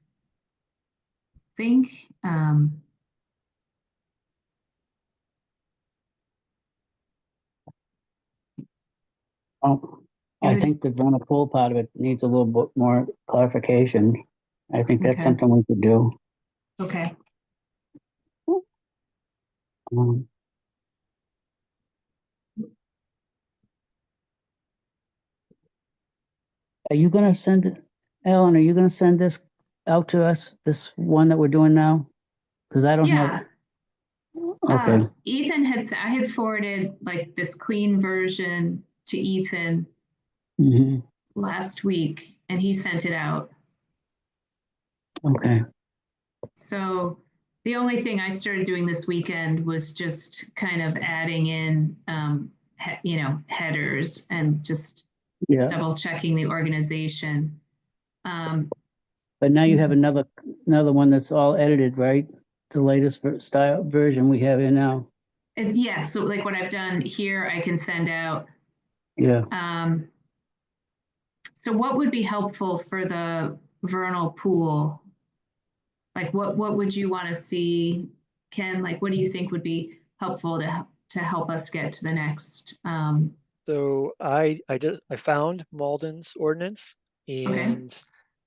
B: think.
A: I
B: would-
A: think the vernal pool part of it needs a little bit more clarification. I think that's
B: Okay.
A: something we could do.
B: Okay.
A: Um, Are you gonna send it, Ellen, are you gonna send this out to us, this one that we're doing now? Because I don't
B: Yeah.
A: have. Okay,
B: Ethan I had forwarded like this clean version to Ethan
A: mhm,
B: last week and he sent it out.
A: okay,
B: So the only thing I started doing this weekend was just kind of adding in, headers and just
A: yeah.
B: double checking the organization.
A: But now you have another one that's all edited, right? The latest style version we have here now.
B: Yes, so like what I've done here, I can send out.
A: Yeah.
B: So what would be helpful for the vernal pool? Like what would you want to see, Ken? Like what do you think would be helpful to help us get to the next?
C: So I found Malden's ordinance,
B: Okay.
C: and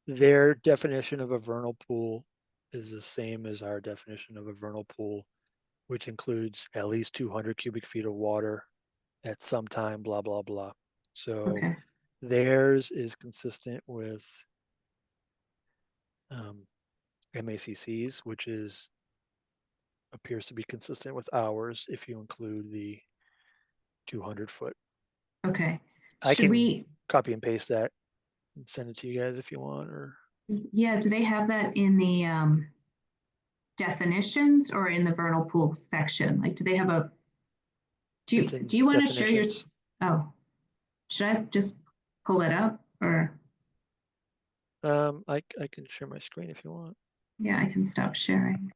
C: their definition of a vernal pool is the same as our definition of a vernal pool, which includes at least 200 cubic feet of water at some time, blah, blah, blah. So
B: Okay.
C: theirs is consistent with MACC's, which appears to be consistent with ours if you include the 200-foot.
B: Okay.
C: I
B: Should
C: can
B: we?
C: copy and paste that and send it to you guys if you want, or
B: Yeah. Do they have that in the definitions or in the vernal pool section? Like, do they have a?
C: it's in
B: Do you want to share your?
C: definitions.
B: Oh, should I just pull it up or?
C: I can share my screen if you want.
B: Yeah, I can stop sharing.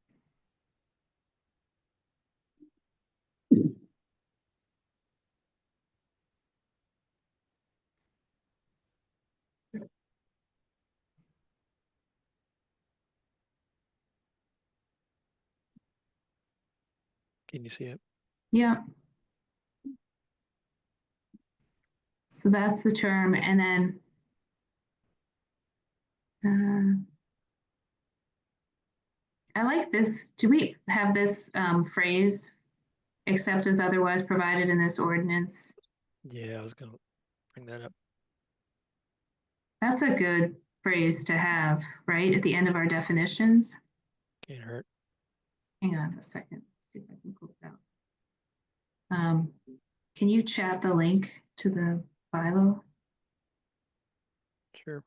C: Can you see it?
B: Yeah. So that's the term, and then I like this. Do we have this phrase, except as otherwise provided in this ordinance?
C: Yeah, I was gonna bring that up.
B: That's a good phrase to have, right, at the end of our definitions.
C: Can't hurt.
B: Hang on a second. See if I can pull it out. Can you chat the link to the bylaw?
C: Sure.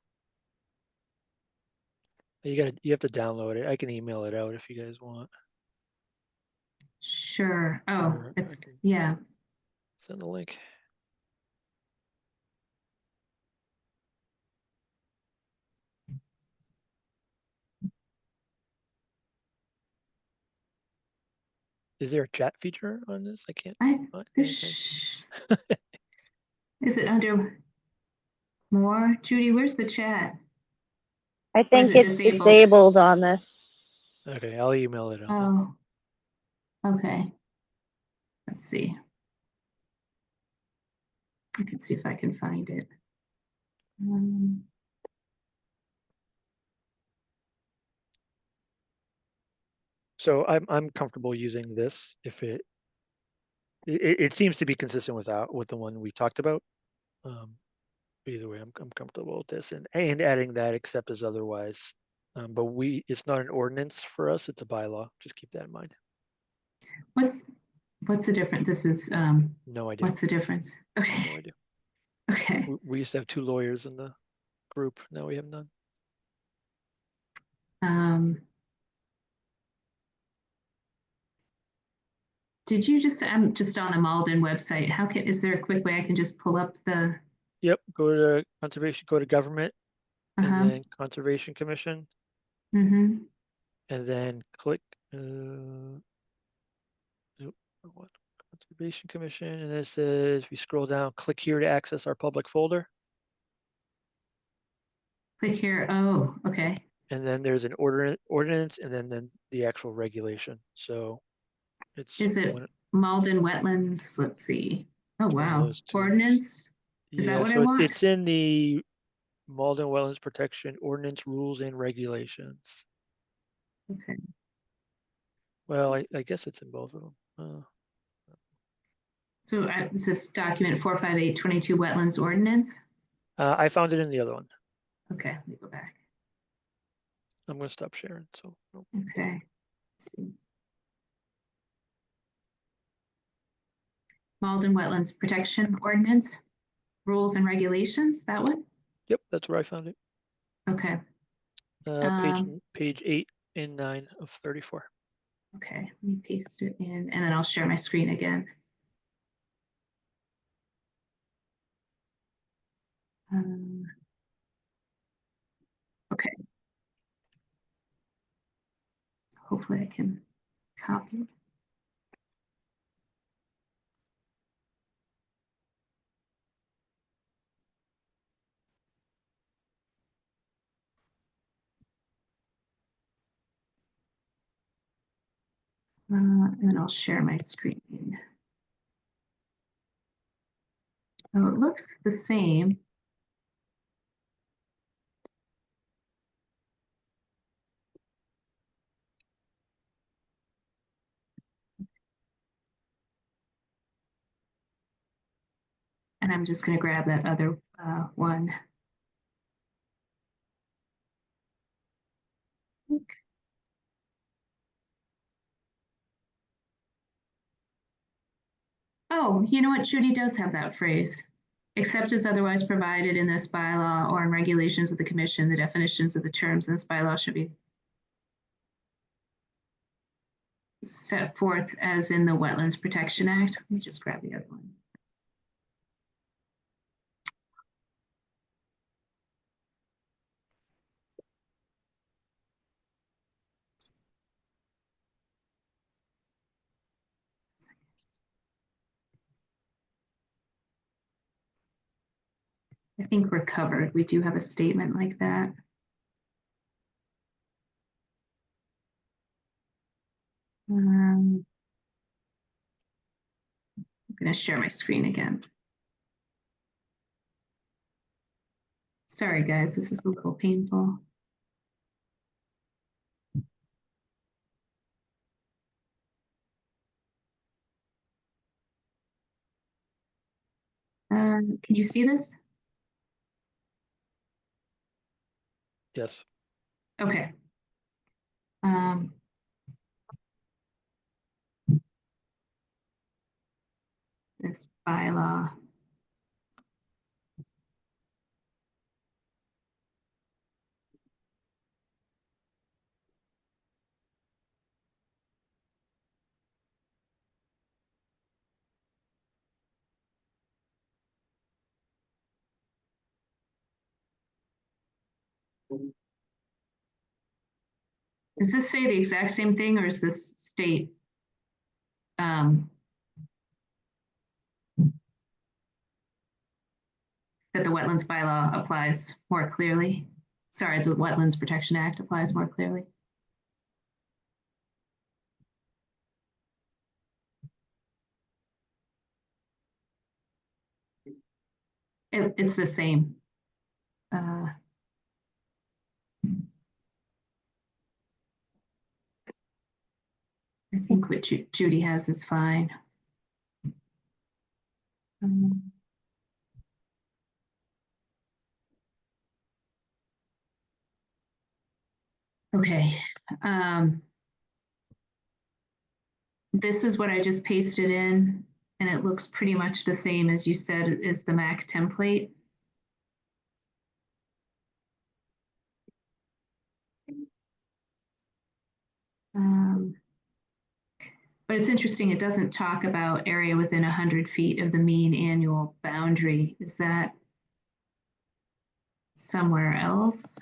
C: You have to download it. I can email it out if you guys want.
B: Sure. Oh,
C: Or I
B: it's,
C: can
B: yeah.
C: send the link. Is there a chat feature on this? I can't find anything.
B: Is it under more? Judy, where's the chat?
D: I
B: Or is
D: think
B: it
D: it's
B: disabled?
D: disabled on this.
C: Okay, I'll email it out. Then.
B: Oh, okay. Let's see. I can see if I can find it.
C: So I'm comfortable using this if it seems to be consistent with the one we talked about. Either way, I'm comfortable with this and adding that except as otherwise. But it's not an ordinance for us, it's a bylaw. Just keep that in mind.
B: What's the difference? This is
C: No idea.
B: what's the difference? Okay.
C: No idea.
B: Okay.
C: We used to have 2 lawyers in the group. Now we have none.
B: Did you just, I'm just on the Malden website. Is there a quick way I can just pull up the,
C: Yep, go to conservation, go to government, and
B: uh-huh.
C: then Conservation Commission,
B: Mm-hmm.
C: and then click what? Conservation Commission, and it says if you scroll down, click here to access our public folder.
B: Click here. Oh, okay.
C: And then there's an ordinance, and then the actual regulation. So it's
B: Is it Malden wetlands? Let's see. Oh,
C: one of
B: wow.
C: those 2.
B: Ordinance? Is that
C: Yeah,
B: what I
C: so
B: want?
C: it's in the Malden Wetlands Protection Ordinance Rules and Regulations.
B: Okay.
C: Well, I guess it's in both of them.
B: So this is document 45822 wetlands ordinance.
C: I found it in the other one.
B: Okay, let me go back.
C: I'm going to stop sharing. So no.
B: Okay. Let's see. Malden Wetlands Protection Ordinance, Rules and Regulations, that one?
C: Yep, that's where I found it.
B: Okay.
C: Page 8 and 9 of 34.
B: Okay, let me paste it in and then I'll share my screen again. Okay. Hopefully I can copy. And I'll share my screen. Oh, it looks the same. And I'm just going to grab that other one. Okay. Oh, you know what? Judy does have that phrase. Except as otherwise provided in this bylaw or in regulations of the commission, the definitions of the terms in this bylaw should be set forth as in the Wetlands Protection Act. Let me just grab the other one. I think we're covered. We do have a statement like that. I'm going to share my screen again. Sorry, guys, this is a little painful. Can you see this?
C: Yes.
B: Okay. this bylaw. Does this say the exact same thing, or is this state? That the Wetlands Bylaw applies more clearly? Sorry, the Wetlands Protection Act applies more clearly. It's the same. I think what Judy has is fine. Okay. This is what I just pasted in, and it looks pretty much the same as you said is the MAC template. But it's interesting, it doesn't talk about area within 100 feet of the mean annual boundary. Is that somewhere else?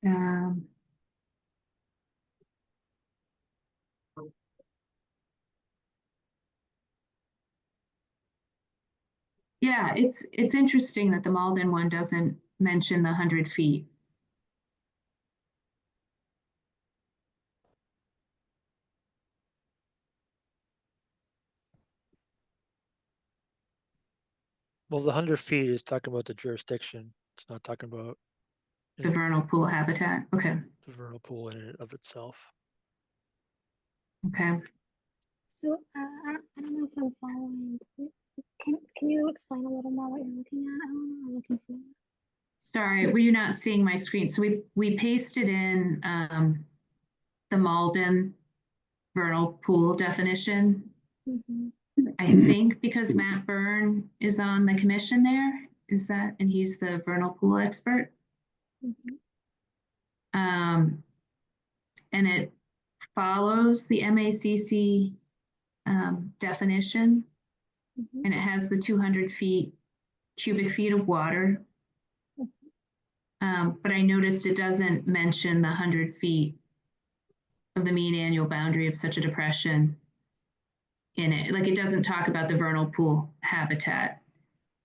B: Um, yeah, it's interesting that the Malden one doesn't mention the 100 feet.
C: Well, the 100 feet is talking about the jurisdiction. It's not talking about
B: The vernal pool habitat. Okay.
C: the vernal pool in and of itself.
B: Okay.
H: So I don't know if I'm following. Can you explain a little more what you're looking at, Eleanor, or looking for?
B: Sorry, were you not seeing my screen? So we pasted in the Malden vernal pool definition.
H: Mm-hmm.
B: I think because Matt Byrne is on the commission there, is that, and he's the vernal pool expert.
H: Mm-hmm.
B: And it follows the MACC definition,
H: Mm-hmm.
B: and it has the 200 cubic feet of water. But I noticed it doesn't mention the 100 feet of the mean annual boundary of such a depression in it. Like, it doesn't talk about the vernal pool habitat.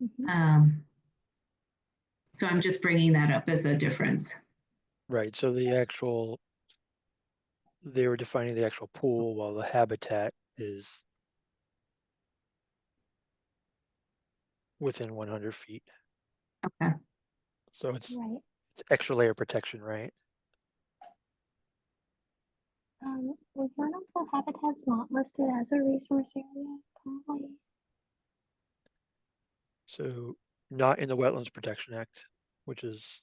H: Mm-hmm.
B: So I'm just bringing that up as a difference.
C: Right. So they were defining the actual pool while the habitat is within 100 feet.
B: Okay.
C: So it's
H: Right.
C: extra layer protection, right?
H: The vernal pool habitat's not listed as a resource area currently.
C: So not in the Wetlands Protection Act, which is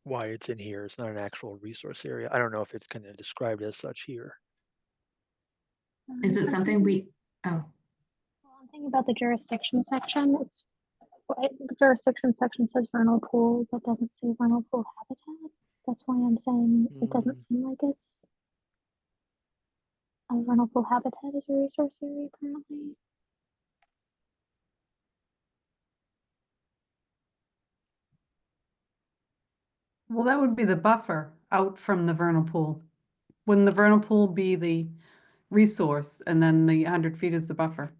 C: why it's in here. It's not an actual resource area. I don't know if it's kind of described as such here.
B: Is it
H: I'm
B: something
H: thinking-
B: oh,
H: Well, I'm thinking about the jurisdiction section. The jurisdiction section says vernal pool, but doesn't say vernal pool habitat. That's why I'm saying it doesn't seem like it's a vernal pool habitat is a resource area currently.
E: Well, that would be the buffer out from the vernal pool. Wouldn't the vernal pool be the resource and then the 100 feet is the buffer?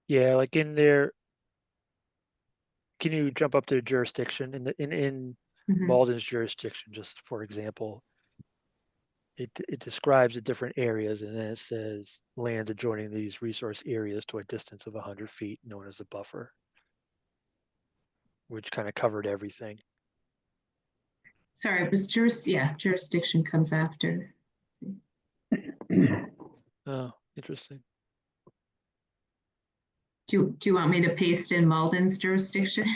C: Yeah, like in there, can you jump up to jurisdiction in
B: mhm.
C: Malden's jurisdiction, just for example? it describes the different areas, and then it says lands adjoining these resource areas to a distance of 100 feet, known as a buffer, which kind of covered everything.
B: Sorry, it was jurisdiction comes after.
C: Oh, interesting.
B: Do you want me to paste in Malden's jurisdiction?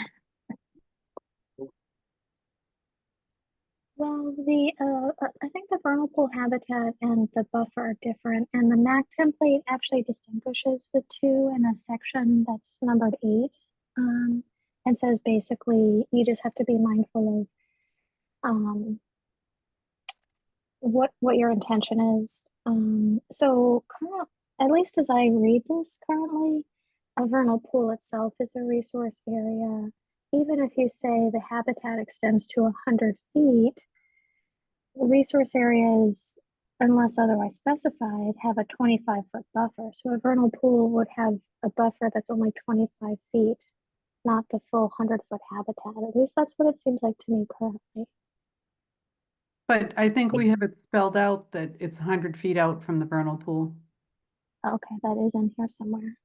H: Well, I think the vernal pool habitat and the buffer are different, and the MAC template actually distinguishes the two in a section that's numbered 8, and says basically you just have to be mindful of what your intention is. So at least as I read this currently, a vernal pool itself is a resource area. Even if you say the habitat extends to 100 feet, resource areas, unless otherwise specified, have a 25-foot buffer. So a vernal pool would have a buffer that's only 25 feet, not the full 100-foot habitat. At least that's what it seems like to me currently.
E: But I think we have it spelled out that it's 100 feet out from the vernal pool.
H: Okay, that is in here somewhere.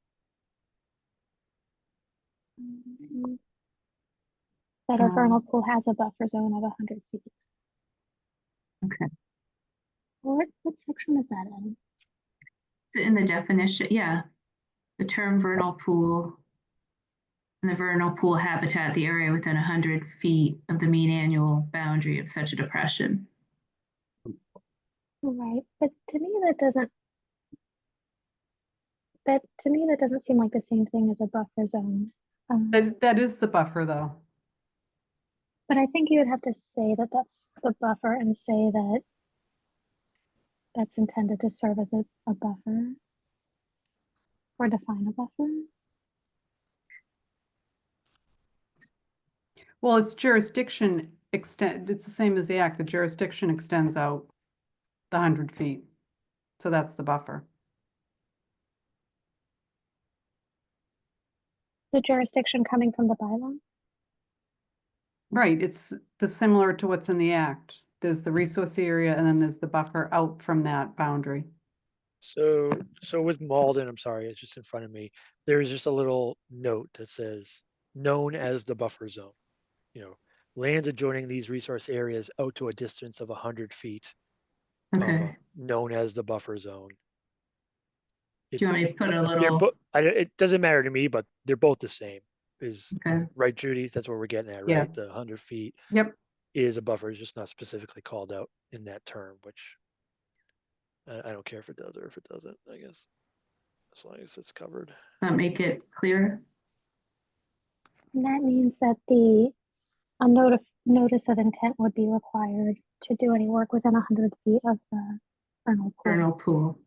H: That a vernal pool has a buffer zone of 100 feet.
B: Okay.
H: What section is that in?
B: Is it in the definition? Yeah. The term vernal pool and the vernal pool habitat, the area within 100 feet of the mean annual boundary of such a depression.
H: Right, but to me that doesn't seem like the same thing as a buffer zone.
E: That is the buffer though.
H: But I think you would have to say that that's the buffer and say that that's intended to serve as a buffer or define a buffer.
E: Well, its jurisdiction it's the same as the act. The jurisdiction extends out the 100 feet. So that's the buffer.
H: The jurisdiction coming from the bylaw?
E: Right, it's similar to what's in the act. There's the resource area and then there's the buffer out from that boundary.
C: So with Malden, I'm sorry, it's just in front of me. There's just a little note that says known as the buffer zone. Lands adjoining these resource areas out to a distance of 100 feet,
B: Okay.
C: known as the buffer zone.
B: Do you want me to put a
C: They're
B: little?
C: it doesn't matter to me, but they're both the same.
B: Okay.
C: Right, Judy? That's what we're getting at, right?
E: Yes.
C: The 100 feet
E: Yep.
C: is a buffer, it's just not specifically called out in that term, which I don't care if it does or if it doesn't, I guess, as long as it's covered.
B: That make it clear?
H: And that means that a notice of intent would be required to do any work within 100 feet of the vernal pool.
B: Vernal pool.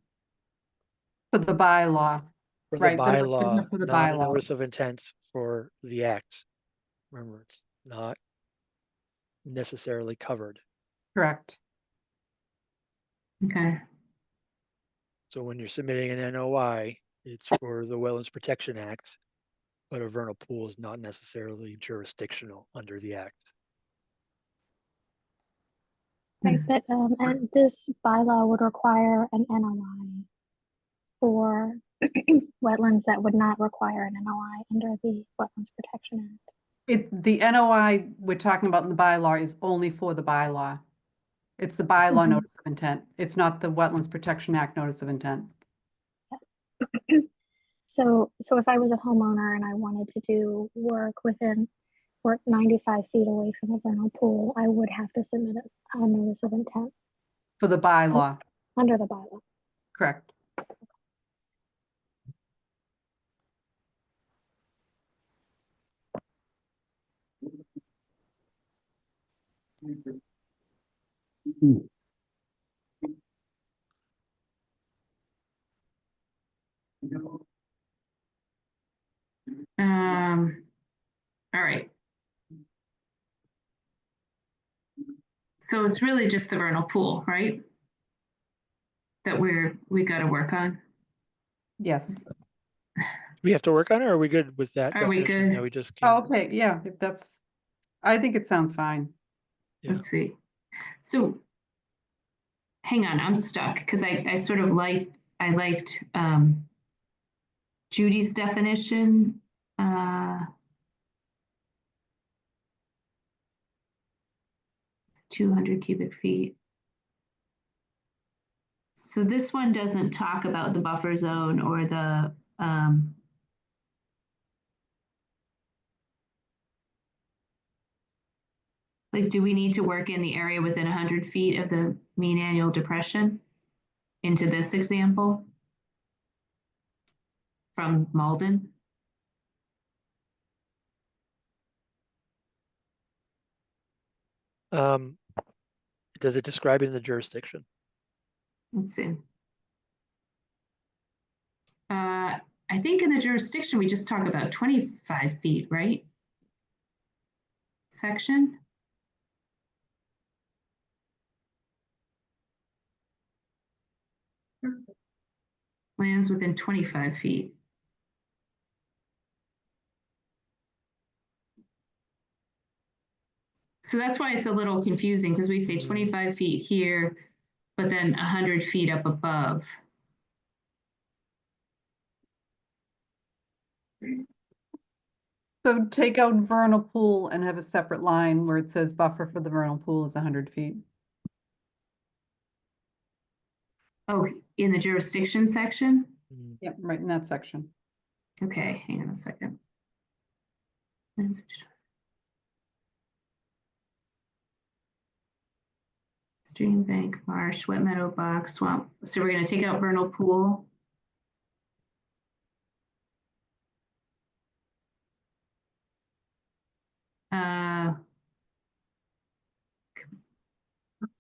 E: For the bylaw.
C: For the
E: Right, the notice
C: bylaw,
E: for the
C: not a
E: bylaw.
C: notice of intent for the act. Remember, it's not necessarily covered.
E: Correct.
B: Okay.
C: So when you're submitting an NOI, it's for the Wetlands Protection Act, but a vernal pool is not necessarily jurisdictional under the act.
H: Right, but and this bylaw would require an NOI for wetlands that would not require an NOI under the Wetlands Protection Act.
E: The NOI we're talking about in the bylaw is only for the bylaw. It's the bylaw notice of intent. It's not the Wetlands Protection Act notice of intent.
H: So if I was a homeowner and I wanted to do work 95 feet away from a vernal pool, I would have to submit a notice of intent
E: For the bylaw,
H: under the bylaw.
E: correct.
B: All right. So it's really just the vernal pool, right? That we got to work on.
E: Yes.
C: We have to work on it, or are we good with that
B: Are we
C: definition?
B: good?
C: Yeah, we just
E: Oh,
C: came.
E: okay, yeah, if that's, I think it sounds fine.
C: Yeah.
B: Let's see. So hang on, I'm stuck because I sort of liked Judy's definition. 200 cubic feet. So this one doesn't talk about the buffer zone or the like, do we need to work in the area within 100 feet of the mean annual depression into this example from Malden?
C: Does it describe it in the jurisdiction?
B: Let's see. I think in the jurisdiction, we just talk about 25 feet, right? Section. Lands within 25 feet. So that's why it's a little confusing because we say 25 feet here, but then 100 feet up above.
E: So take out vernal pool and have a separate line where it says buffer for the vernal pool is 100 feet.
B: Oh, in the jurisdiction section?
E: Yep, right in that section.
B: Okay, hang on a second. Stream, bank, marsh, wet meadow, box, swamp. So we're going to take out vernal pool.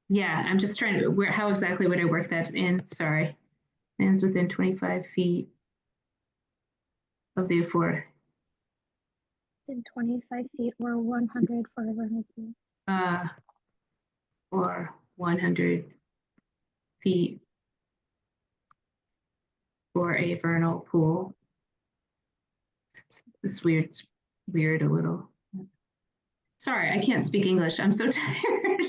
B: Yeah, I'm just trying to, how exactly would I work that in? Sorry. Lands within 25 feet of the afore.
H: In 25 feet or 100 for a vernal pool.
B: Or 100 feet for a vernal pool. It's weird a little. Sorry, I can't speak English. I'm so tired.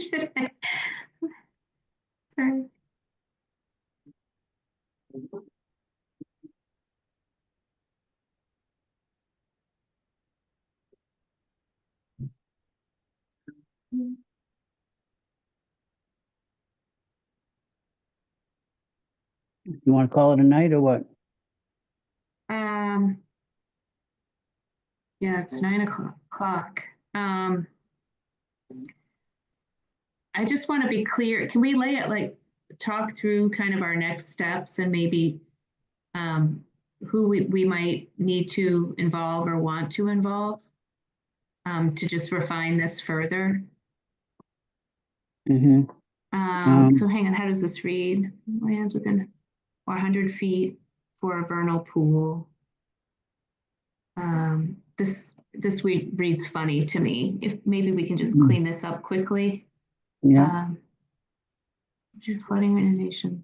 B: Sorry.
A: You want to call it a night or what?
B: Yeah, it's 9:00. I just want to be clear. Can we lay it like talk through kind of our next steps and maybe who we might need to involve or want to involve to just refine this further?
A: Mm-hmm.
B: So hang on, how does this read? Lands within 400 feet for a vernal pool. This reads funny to me. If maybe we can just clean this up quickly.
A: Yeah.
B: Flooding inundation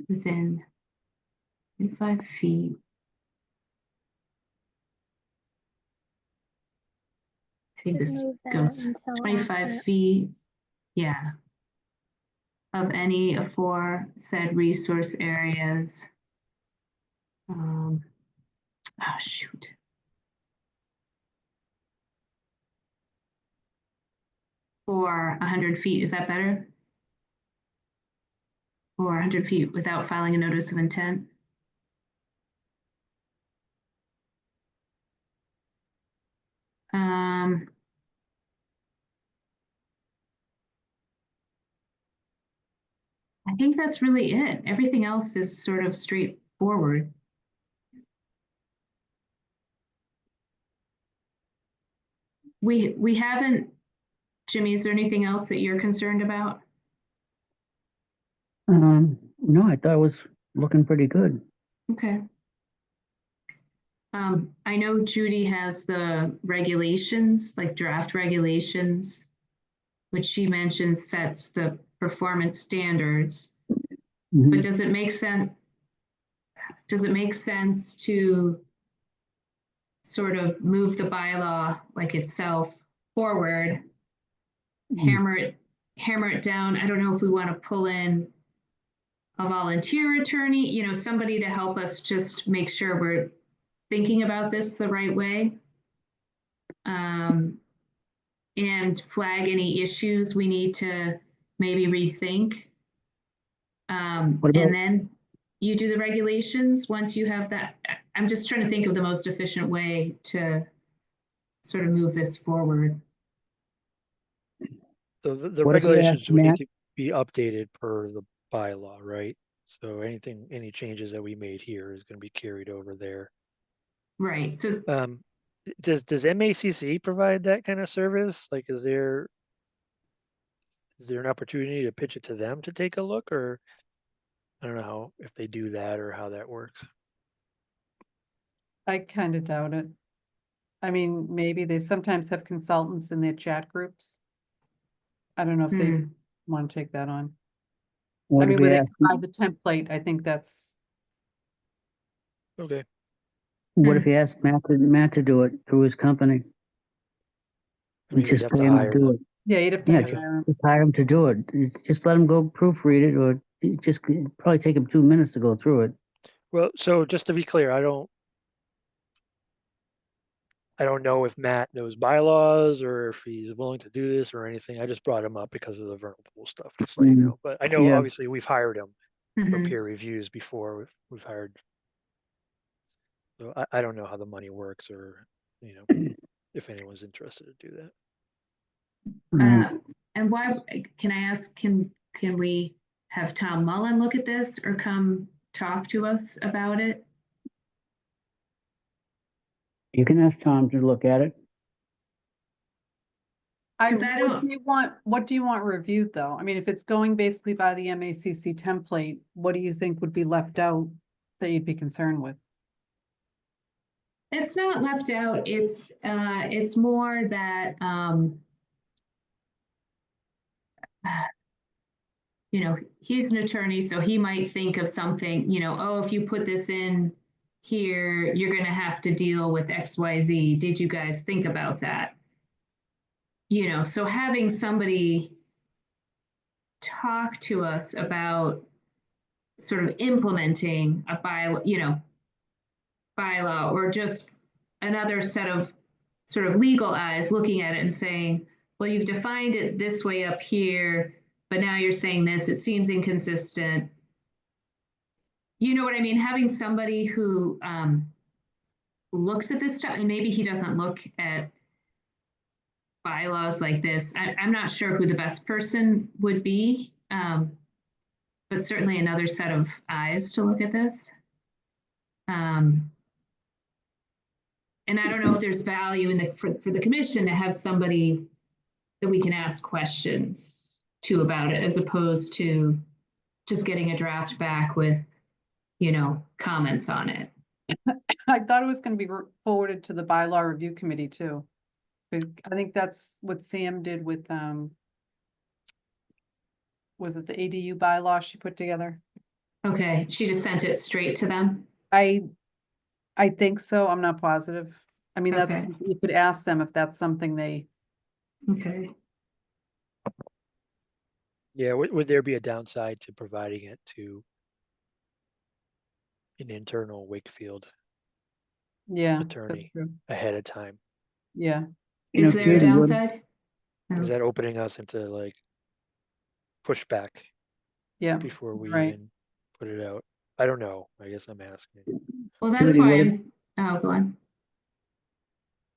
B: within 25 feet. I think
H: Should
B: this
H: move that
B: goes
H: until
B: 25
H: after.
B: feet. Yeah. Of any aforesaid resource areas. Oh, shoot. For 100 feet, is that better? Or 100 feet without filing a notice of intent? I think that's really it. Everything else is sort of straightforward. We haven't, Jimmy, is there anything else that you're concerned about?
A: No, I thought it was looking pretty good.
B: Okay. I know Judy has the regulations, like draft regulations, which she mentions sets the performance standards.
A: Mhm.
B: But does it make sense? Does it make sense to sort of move the bylaw like itself forward, hammer it down? I don't know if we want to pull in a volunteer attorney, somebody to help us just make sure we're thinking about this the right way. And flag any issues we need to maybe rethink.
A: What about-
B: And then you do the regulations once you have that. I'm just trying to think of the most efficient way to sort of move this forward.
C: So the
A: What if you
C: regulations
A: ask
C: would need
A: Matt-
C: to be updated per the bylaw, right? So any changes that we made here is going to be carried over there.
B: Right. So
C: Does MACC provide that kind of service? Like, is there an opportunity to pitch it to them to take a look, or I don't know if they do that or how that works.
E: I kind of doubt it. I mean, maybe they sometimes have consultants in their chat groups. I don't know if they want to take that on. I
A: What if
E: mean,
A: you
E: where they
A: ask,
E: provide the template, I think that's,
C: Okay.
A: what if you ask Matt to do it through his company?
C: I mean,
A: And
C: we'd
A: just
C: have
A: pay
C: to
A: him to
C: hire
A: do
C: them.
A: it.
E: yeah, you'd have to
A: Yeah,
E: hire 'em.
A: just hire him to do it. Just let him go proofread it, or just probably take him 2 minutes to go through it.
C: Well, so just to be clear, I don't know if Matt knows bylaws or if he's willing to do this or anything. I just brought him up because of the vernal pool stuff, just so you know. But I know
A: Yeah.
C: obviously we've hired him for
B: Mhm.
C: peer reviews before. We've hired. So I don't know how the money works, or if anyone's interested to do that.
A: Right.
B: And why, can I ask, can we have Tom Mullen look at this or come talk to us about it?
A: You can ask Tom to look at it.
B: Because I don't-
E: What do you want reviewed, though? I mean, if it's going basically by the MACC template, what do you think would be left out that you'd be concerned with?
B: It's not left out. It's more that, he's an attorney, so he might think of something, oh, if you put this in here, you're going to have to deal with XYZ. Did you guys think about that? So having somebody talk to us about sort of implementing a bylaw or just another set of sort of legal eyes looking at it and saying, well, you've defined it this way up here, but now you're saying this, it seems inconsistent. You know what I mean? Having somebody who looks at this stuff, and maybe he doesn't look at bylaws like this. I'm not sure who the best person would be, but certainly another set of eyes to look at this. And I don't know if there's value in for the commission to have somebody that we can ask questions to about it, as opposed to just getting a draft back with, comments on it.
E: I thought it was going to be forwarded to the bylaw review committee too. I think that's what Sam did with, was it the ADU bylaw she put together?
B: Okay, she just sent it straight to them.
E: I think so. I'm not positive. I mean,
B: Okay.
E: you could ask them if that's something they,
B: Okay.
C: Yeah, would there be a downside to providing it to an internal Wakefield
E: yeah. that's
C: attorney
E: true.
C: ahead of time?
E: Yeah,
B: Is there a
A: Judy, what-
B: downside?
C: Is that opening us into like pushback
E: yeah.
C: before we
E: right.
C: even put it out? I don't know. I guess I'm asking.
B: Well, that's
A: Judy,
B: why oh, go on.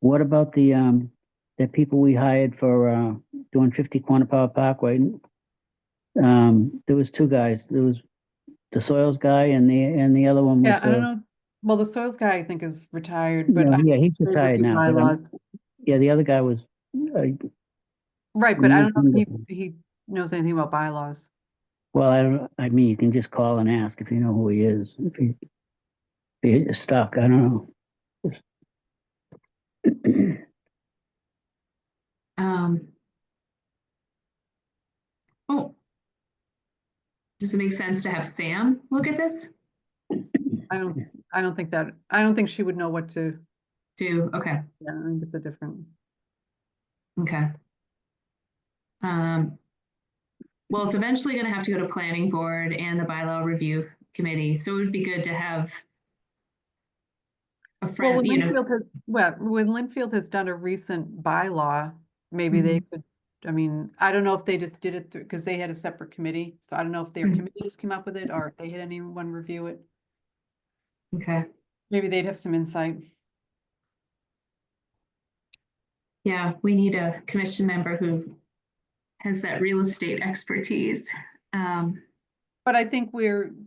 A: What about the people we hired for doing 50 Quantapile Parkway? There was 2 guys. There was the soils guy and the other one was
E: Yeah, I don't know. Well, the soils guy I think is retired, but
A: yeah, he's
E: they
A: retired
E: review
A: now. But
E: bylaws.
A: yeah, the other guy was
E: Right, but I don't know if
A: wonderful.
E: he knows anything about bylaws.
A: Well, I mean, you can just call and ask if you know who he is. If he's stuck, I don't know.
B: Oh, does it make sense to have Sam look at this?
E: I don't think she would know what to,
B: Okay.
E: yeah, I think it's a different.
B: Okay. well, it's eventually gonna have to go to planning board and the bylaw review committee, so it would be good to have a
E: Well,
B: friend, you know.
E: when Linfield has done a recent bylaw, maybe they could, I mean, I don't know if they just did it because they had a separate committee. So I don't know if their
B: Mhm.
E: committee just came up with it or if they had anyone review it.
B: Okay,
E: Maybe they'd have some insight.
B: yeah, we need a commission member who has that real estate expertise.
E: But I think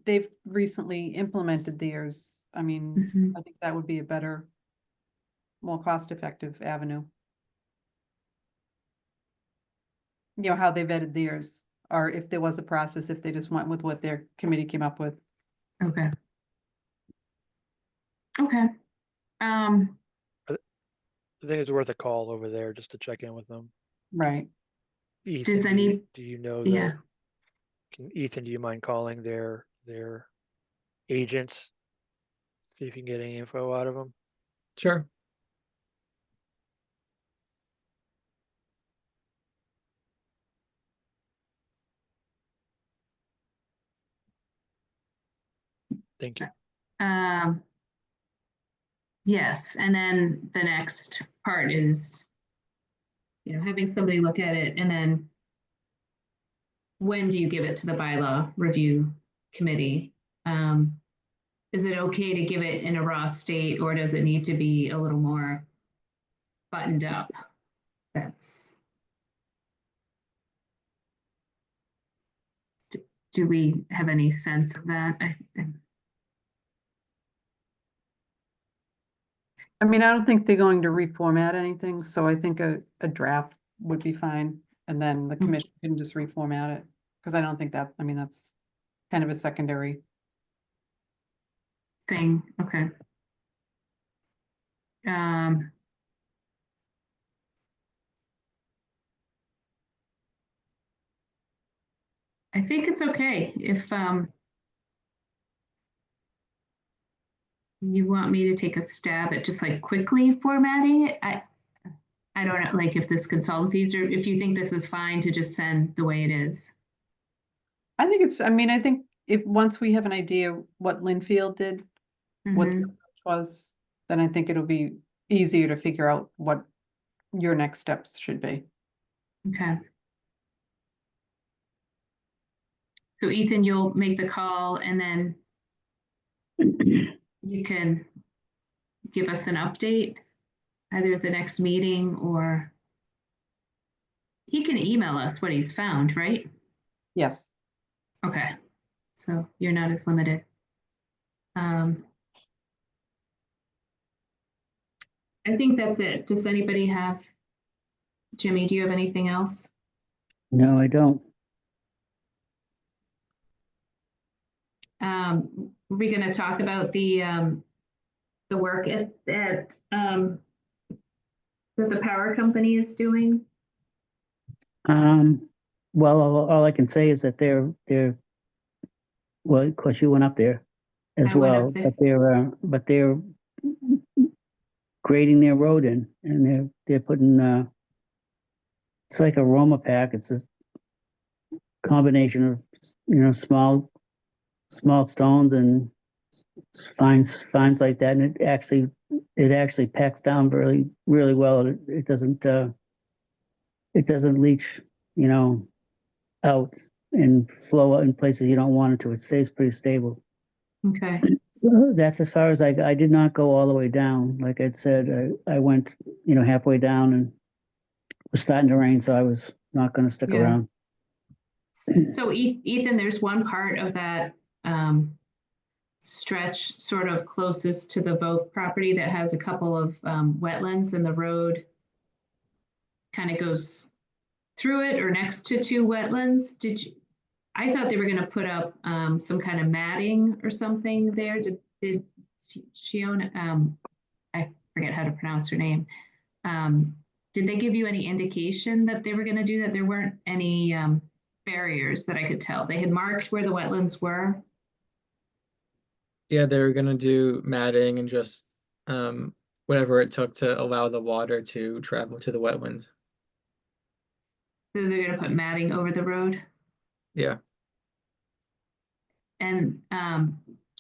E: they've recently implemented theirs. I mean,
B: Mhm.
E: I think that would be a better, more cost-effective avenue. You know, how they vetted theirs, or if there was a process, if they just went with what their committee came up with.
B: Okay. Okay. Um,
C: I think it's worth a call over there just to check in with them.
E: Right.
C: Ethan,
B: does any,
C: do you know
B: yeah,
C: Ethan, do you mind calling their agents? See if you can get any info out of them.
G: Sure.
C: Thank you.
B: um, yes, and then the next part is, you know, having somebody look at it, and then when do you give it to the bylaw review committee? Is it okay to give it in a raw state, or does it need to be a little more buttoned up? Do we have any sense of that?
E: I mean, I don't think they're going to reformat anything, so I think a draft would be fine. And then the commission can just reformat it, because I don't think that, I mean, that's kind of a secondary.
B: Thing, okay. I think it's okay if you want me to take a stab at just like quickly formatting it. I don't know, like if this consultant fees, or if you think this is fine to just send the way it is.
E: I think it's, I mean, I think if, once we have an idea what Linfield did, what the
B: Mhm.
E: approach was, then I think it'll be easier to figure out what your next steps should be.
B: Okay. So Ethan, you'll make the call and then you can give us an update either at the next meeting, or he can email us what he's found, right?
E: Yes.
B: Okay. So you're not as limited. I think that's it. Does anybody have, Jimmy, do you have anything else?
A: No, I don't.
B: Are we going to talk about the work that the power company is doing?
A: Well, all I can say is that they're, well, of course you went up there as
B: I went up
A: well,
B: there.
A: but they're grading their road in, and they're putting, it's like a Roma pack. It's a combination of, small stones and fines like that, and it actually packs down really, really well. It doesn't leach, out and flow out in places you don't want it to. It stays pretty stable.
B: Okay.
A: So that's as far as I did not go all the way down. Like I'd said, I went, halfway down, and it was starting to rain, so I was not going to stick
B: Yeah.
A: around.
B: So Ethan, there's one part of that stretch sort of closest to the Vogue property that has a couple of wetlands, and the road kind of goes through it or next to two wetlands. I thought they were going to put up some kind of matting or something there. Did Shiona, I forget how to pronounce her name. Did they give you any indication that they were going to do that? There weren't any barriers that I could tell. They had marked where the wetlands were.
G: Yeah, they were gonna do matting and just whatever it took to allow the water to travel to the wetland.
B: So they're going to put matting over the road.
G: Yeah.
B: And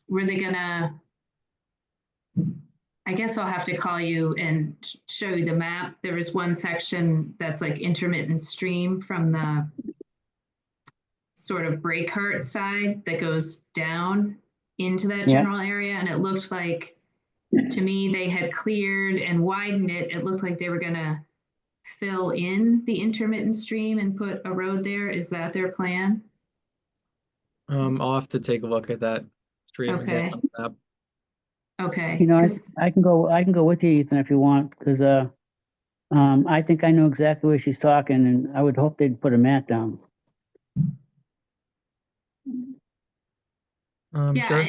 B: were they gonna, I guess I'll have to call you and show you the map. There was one section that's like intermittent stream from the sort of Breakheart side that goes down into that
A: Yeah.
B: general area. And it looked like, to me, they had cleared and widened it. It looked like they were gonna fill in the intermittent stream and put a road there. Is that their plan?
G: I'll have to take a look at that stream again
B: Okay.
G: on the map.
B: Okay.
A: You know,
B: 'Cause-
A: I can go with you, Ethan, if you want, because I think I know exactly where she's talking, and I would hope they'd put a mat down.
B: Yeah,
G: Sure.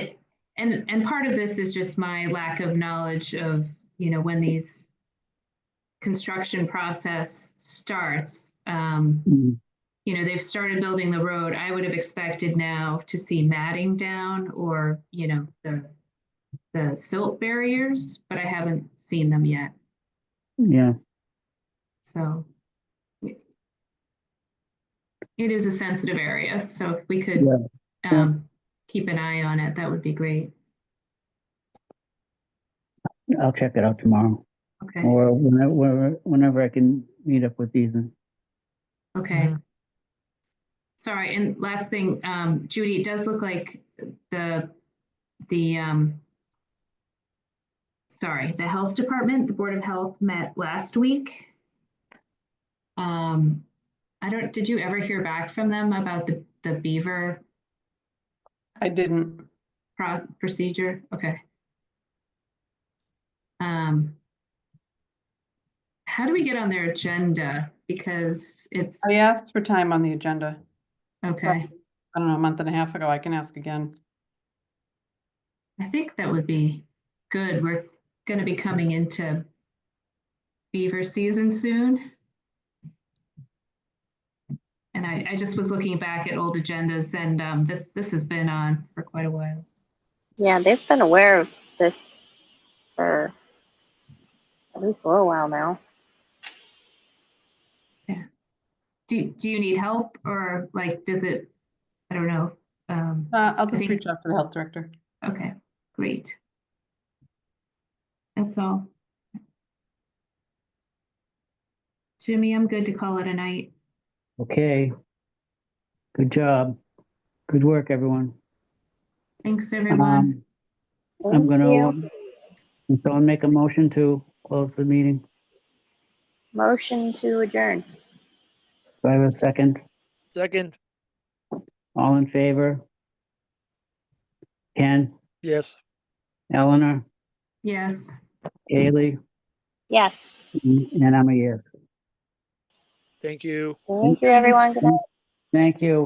B: and part of this is just my lack of knowledge of, you know, when these construction process starts.
A: Mhm.
B: You know, they've started building the road. I would have expected now to see matting down or, you know, the silt barriers, but I haven't seen them yet.
A: Yeah,
B: So it is a sensitive area. So if we could
A: Yeah. Yeah.
B: keep an eye on it, that would be great.
A: I'll check it out tomorrow,
B: Okay.
A: or whenever I can meet up with Ethan.
B: Okay.
G: Mhm.
B: Sorry, and last thing, Judy, it does look like the sorry, the health department, the Board of Health met last week. Did you ever hear back from them about the beaver
E: I didn't.
B: procedure? Okay. How do we get on their agenda? Because it's,
E: I asked for time on the agenda,
B: okay.
E: I don't know, a month and a half ago. I can ask again.
B: I think that would be good. We're gonna be coming into beaver season soon. And I just was looking back at old agendas and this has been on for quite a while.
D: Yeah, they've been aware of this for at least a little while now.
B: Do you need help or like, does it, I don't know.
E: I'll
B: I
E: just
B: think-
E: reach out to the health director.
B: Okay, great. That's all. Jimmy, I'm good to call it a night.
A: Okay. Good job. Good work, everyone.
B: Thanks, everyone.
A: I'm
D: Thank
A: gonna,
D: you.
A: can someone make a motion to close the meeting?
D: Motion to adjourn.
A: Do I have a second?
C: Second,
A: All in favor? Ken,
C: yes.
A: Eleanor,
B: Yes.
A: Haley,
D: Yes.
A: and I'm a yes.
C: Thank you.
D: Thank you, everyone. Good night.
A: Thank you.